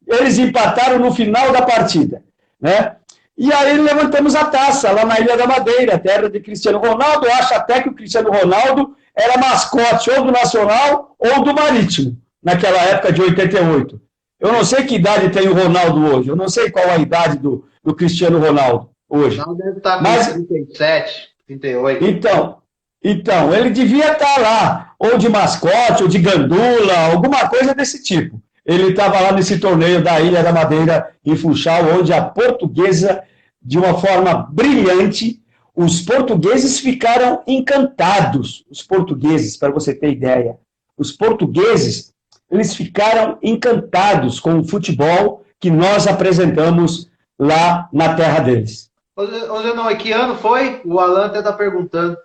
eles empataram no final da partida, né? E aí levantamos a taça lá na Ilha da Madeira, terra de Cristiano Ronaldo. Eu acho até que o Cristiano Ronaldo era mascote ou do Nacional ou do Marítimo, naquela época de 88. Eu não sei que idade tem o Ronaldo hoje, eu não sei qual a idade do Cristiano Ronaldo hoje. Não deve estar com 37, 38. Então, ele devia estar lá, ou de mascote, ou de gandula, alguma coisa desse tipo. ele estava lá nesse torneio da Ilha da Madeira, em Funchal, onde a Portuguesa, de uma forma brilhante, os portugueses ficaram encantados. Os portugueses, para você ter ideia, os portugueses, eles ficaram encantados com o futebol que nós apresentamos lá na terra deles. Ô Zenon, e que ano foi? O Alan até está perguntando.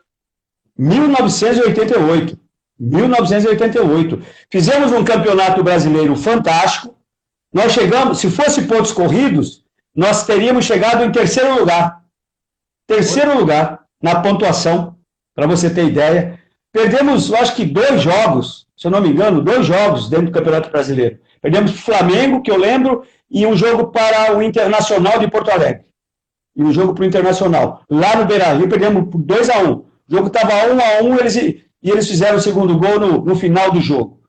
1988. 1988. Fizemos um campeonato brasileiro fantástico. Nós chegamos, se fosse pontos corridos, nós teríamos chegado em terceiro lugar. Terceiro lugar na pontuação, para você ter ideia. Perdemos, eu acho que 2 jogos, se eu não me engano, 2 jogos dentro do Campeonato Brasileiro. Perdemos para o Flamengo, que eu lembro, e um jogo para o Internacional de Porto Alegre. E um jogo para o Internacional. Lá no Beira-Rio, perdemos por 2-1. O jogo estava 1-1, e eles fizeram o segundo gol no final do jogo.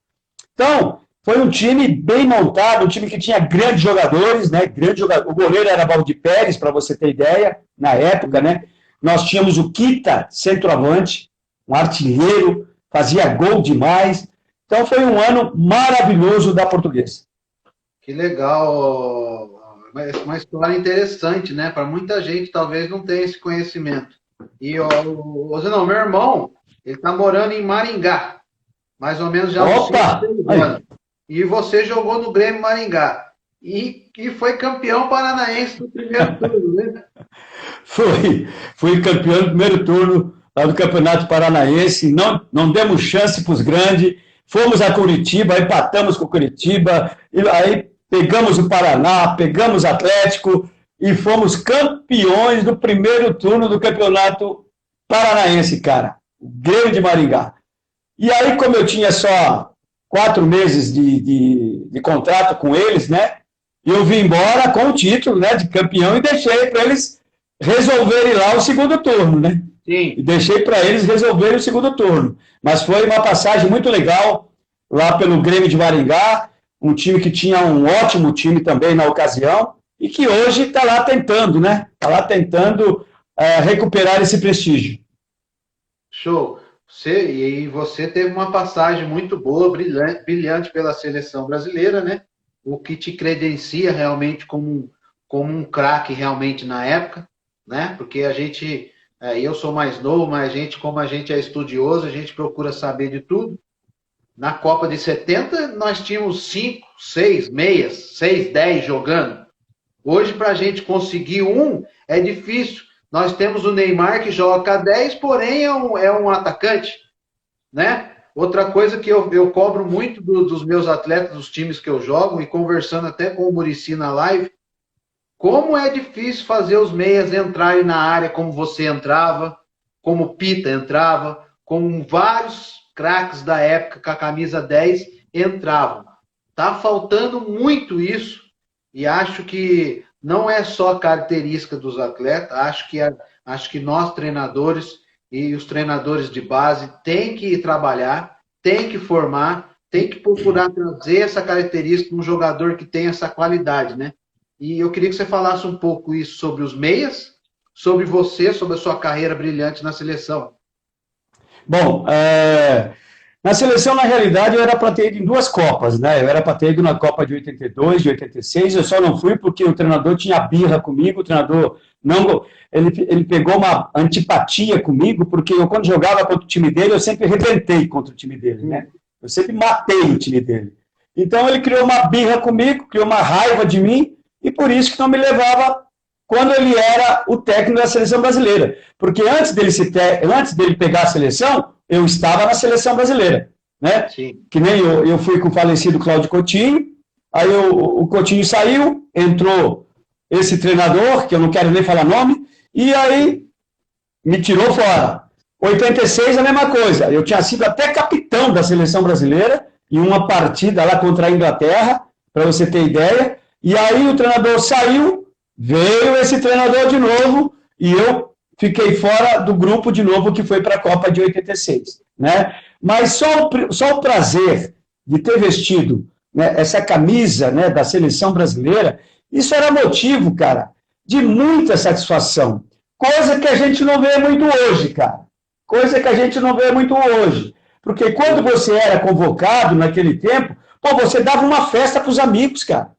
Então, foi um time bem montado, um time que tinha grandes jogadores, né? O goleiro era Valdir Pérez, para você ter ideia, na época, né? Nós tínhamos o Kita, centroavante, um artilheiro, fazia gol demais. Então, foi um ano maravilhoso da Portuguesa. Que legal, uma história interessante, né? Para muita gente talvez não tenha esse conhecimento. E Zenão, meu irmão, ele está morando em Maringá, mais ou menos já uns 5 anos. E você jogou no Grêmio Maringá. E foi campeão paranaense no primeiro turno, né? Fui campeão no primeiro turno lá do Campeonato Paranaense. Não demos chance para os grandes. Fomos a Curitiba, empatamos com o Curitiba. E aí pegamos o Paraná, pegamos o Atlético e fomos campeões do primeiro turno do Campeonato Paranaense, cara. O Grêmio de Maringá. E aí, como eu tinha só 4 meses de contrato com eles, né? Eu vim embora com o título, né, de campeão e deixei para eles resolverem lá o segundo turno, né? Sim. E deixei para eles resolverem o segundo turno. Mas foi uma passagem muito legal lá pelo Grêmio de Maringá, um time que tinha um ótimo time também na ocasião e que hoje está lá tentando, né? Está lá tentando recuperar esse prestígio. Show. Você teve uma passagem muito boa, brilhante pela seleção brasileira, né? O que te credencia realmente como um craque realmente na época, né? Porque eu sou mais novo, mas como a gente é estudioso, a gente procura saber de tudo. Na Copa de 70, nós tínhamos 5, 6 meias, 6, 10 jogando. Hoje, para a gente conseguir é difícil. Nós temos o Neymar que joga 10, porém é um atacante, né? Outra coisa que eu cobro muito dos meus atletas, dos times que eu jogo, e conversando até com o Muricy na live, como é difícil fazer os meias entrarem na área como você entrava, como o Pita entrava, como vários craques da época com a camisa 10 entravam. Tá faltando muito isso, e acho que não é só característica dos atletas, acho que nós treinadores e os treinadores de base têm que trabalhar, têm que formar, têm que procurar trazer essa característica de um jogador que tem essa qualidade, né? E eu queria que você falasse um pouco isso sobre os meias, sobre você, sobre a sua carreira brilhante na seleção. Bom, na seleção, na realidade, eu era para ter ido em 2 Copas, né? Eu era para ter ido na Copa de 82, de 86, eu só não fui porque o treinador tinha birra comigo, o treinador ele pegou uma antipatia comigo, porque eu, quando jogava contra o time dele, eu sempre arrebentei contra o time dele, né? Eu sempre matei o time dele. Então, ele criou uma birra comigo, criou uma raiva de mim, e por isso que não me levava quando ele era o técnico da seleção brasileira. Porque antes dele pegar a seleção, eu estava na seleção brasileira, né? Sim. Que nem eu fui com o falecido Cláudio Coutinho, aí o Coutinho saiu, entrou esse treinador, que eu não quero nem falar nome, e aí me tirou fora. 86, a mesma coisa. Eu tinha sido até capitão da seleção brasileira em uma partida lá contra a Inglaterra, para você ter ideia, e aí o treinador saiu, veio esse treinador de novo, e eu fiquei fora do grupo de novo que foi para a Copa de 86, né? Mas só o prazer de ter vestido, né, essa camisa, né, da seleção brasileira, isso era motivo, cara, de muita satisfação. Coisa que a gente não vê muito hoje, cara. Coisa que a gente não vê muito hoje. Porque quando você era convocado naquele tempo, Pô, você dava uma festa para os amigos, cara.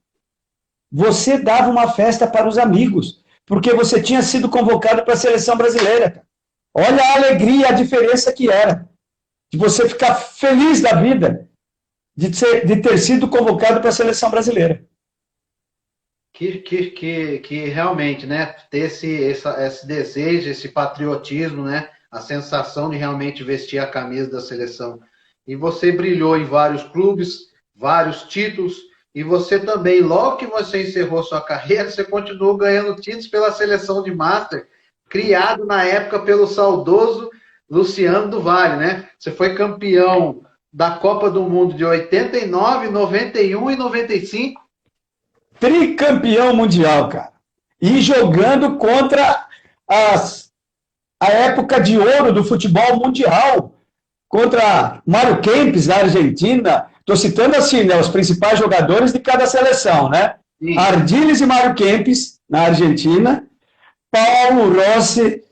Você dava uma festa para os amigos, porque você tinha sido convocado para a seleção brasileira, cara. Olha a alegria, a diferença que era. De você ficar feliz da vida de ter sido convocado para a seleção brasileira. Que realmente, né, ter esse desejo, esse patriotismo, né, a sensação de realmente vestir a camisa da seleção. E você brilhou em vários clubes, vários títulos, e você também, logo que você encerrou sua carreira, você continuou ganhando títulos pela seleção de Master, criado na época pelo saudoso Luciano do Vale, né? Você foi campeão da Copa do Mundo de 89, 91 e 95. Tricampeão mundial, cara. E jogando contra a época de ouro do futebol mundial, contra Mário Kempes, da Argentina. Estou citando assim, né, os principais jogadores de cada seleção, né? Sim. Ardiles e Mário Kempes, na Argentina. Paulo Rossi,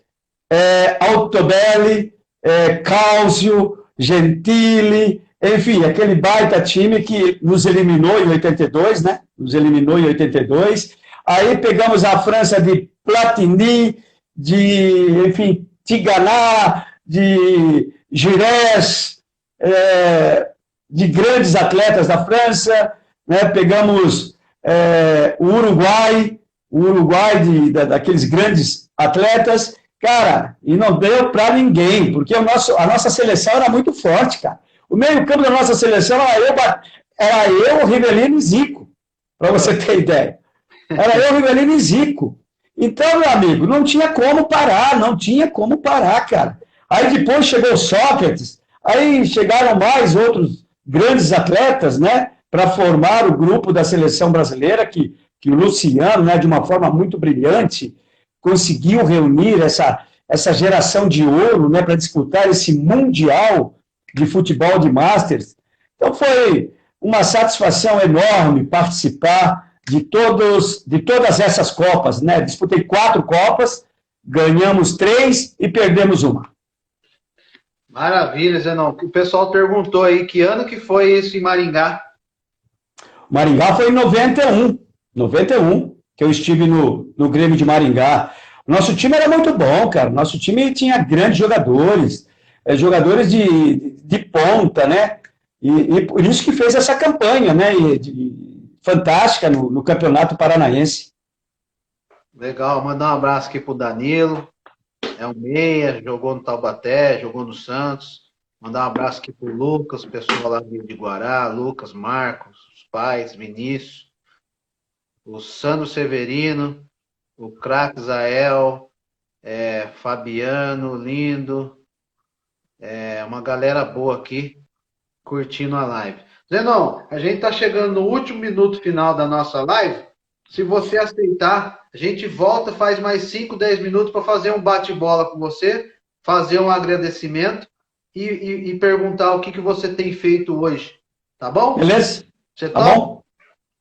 Altobelli, Cáusio, Gentili, enfim, aquele baita time que nos eliminou em 82, né? Nos eliminou em 82. Aí pegamos a França de Platini, enfim, Tiganá, de Giresse, de grandes atletas da França, né? Pegamos o Uruguai daqueles grandes atletas, cara, e não deu para ninguém, porque a nossa seleção era muito forte, cara. O meio-campo da nossa seleção era eu, Rivelino e Zico, para você ter ideia. Era eu, Rivelino e Zico. Então, meu amigo, não tinha como parar, cara. Aí depois chegou o Sócrates, aí chegaram mais outros grandes atletas, né, para formar o grupo da seleção brasileira, que o Luciano, né, de uma forma muito brilhante, conseguiu reunir essa geração de ouro, né, para disputar esse Mundial de Futebol de Masters. Então foi uma satisfação enorme participar de todas essas Copas, né? Disputei 4 Copas, ganhamos 3 e perdemos uma. Maravilha, Zenão. O pessoal perguntou aí que ano que foi isso em Maringá? Maringá foi em 91, que eu estive no Grêmio de Maringá. O nosso time era muito bom, cara. Nosso time tinha grandes jogadores, jogadores de ponta, né? E por isso que fez essa campanha, né? Fantástica no Campeonato Paranaense. Legal, mandar um abraço aqui pro Danilo. É um meia, jogou no Taubaté, jogou no Santos. Mandar um abraço aqui pro Lucas, pessoal lá de Guará, Lucas, Marcos, os pais, Vinícius, o Sandro Severino, o craque Zael, Fabiano, lindo, uma galera boa aqui, curtindo a live. Zenon, a gente tá chegando no último minuto final da nossa live. Se você aceitar, a gente volta, faz mais 5, 10 minutos para fazer um bate-bola com você, fazer um agradecimento e perguntar o que você tem feito hoje. Tá bom? Beleza? Você tá bom?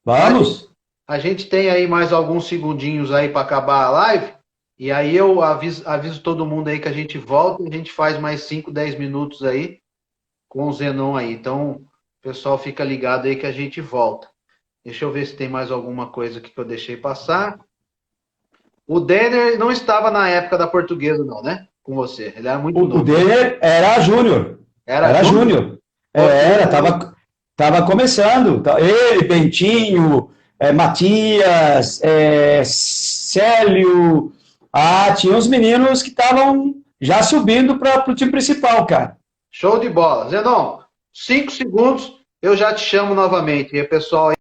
Vamos. A gente tem aí mais alguns segundinhos aí para acabar a live. E aí eu aviso todo mundo aí que a gente volta e a gente faz mais 5, 10 minutos aí com o Zenon aí. Então, o pessoal fica ligado aí que a gente volta. Deixa eu ver se tem mais alguma coisa aqui que eu deixei passar. O Denner não estava na época da Portuguesa, não, né? Com você. Ele era muito novo. O Denner era júnior. Era júnior. Tava começando. Ele, Bentinho, Matias, Célio. Tinha uns meninos que estavam já subindo para o time principal, cara. Show de bola. Zenon, 5 segundos, eu já te chamo novamente. E pessoal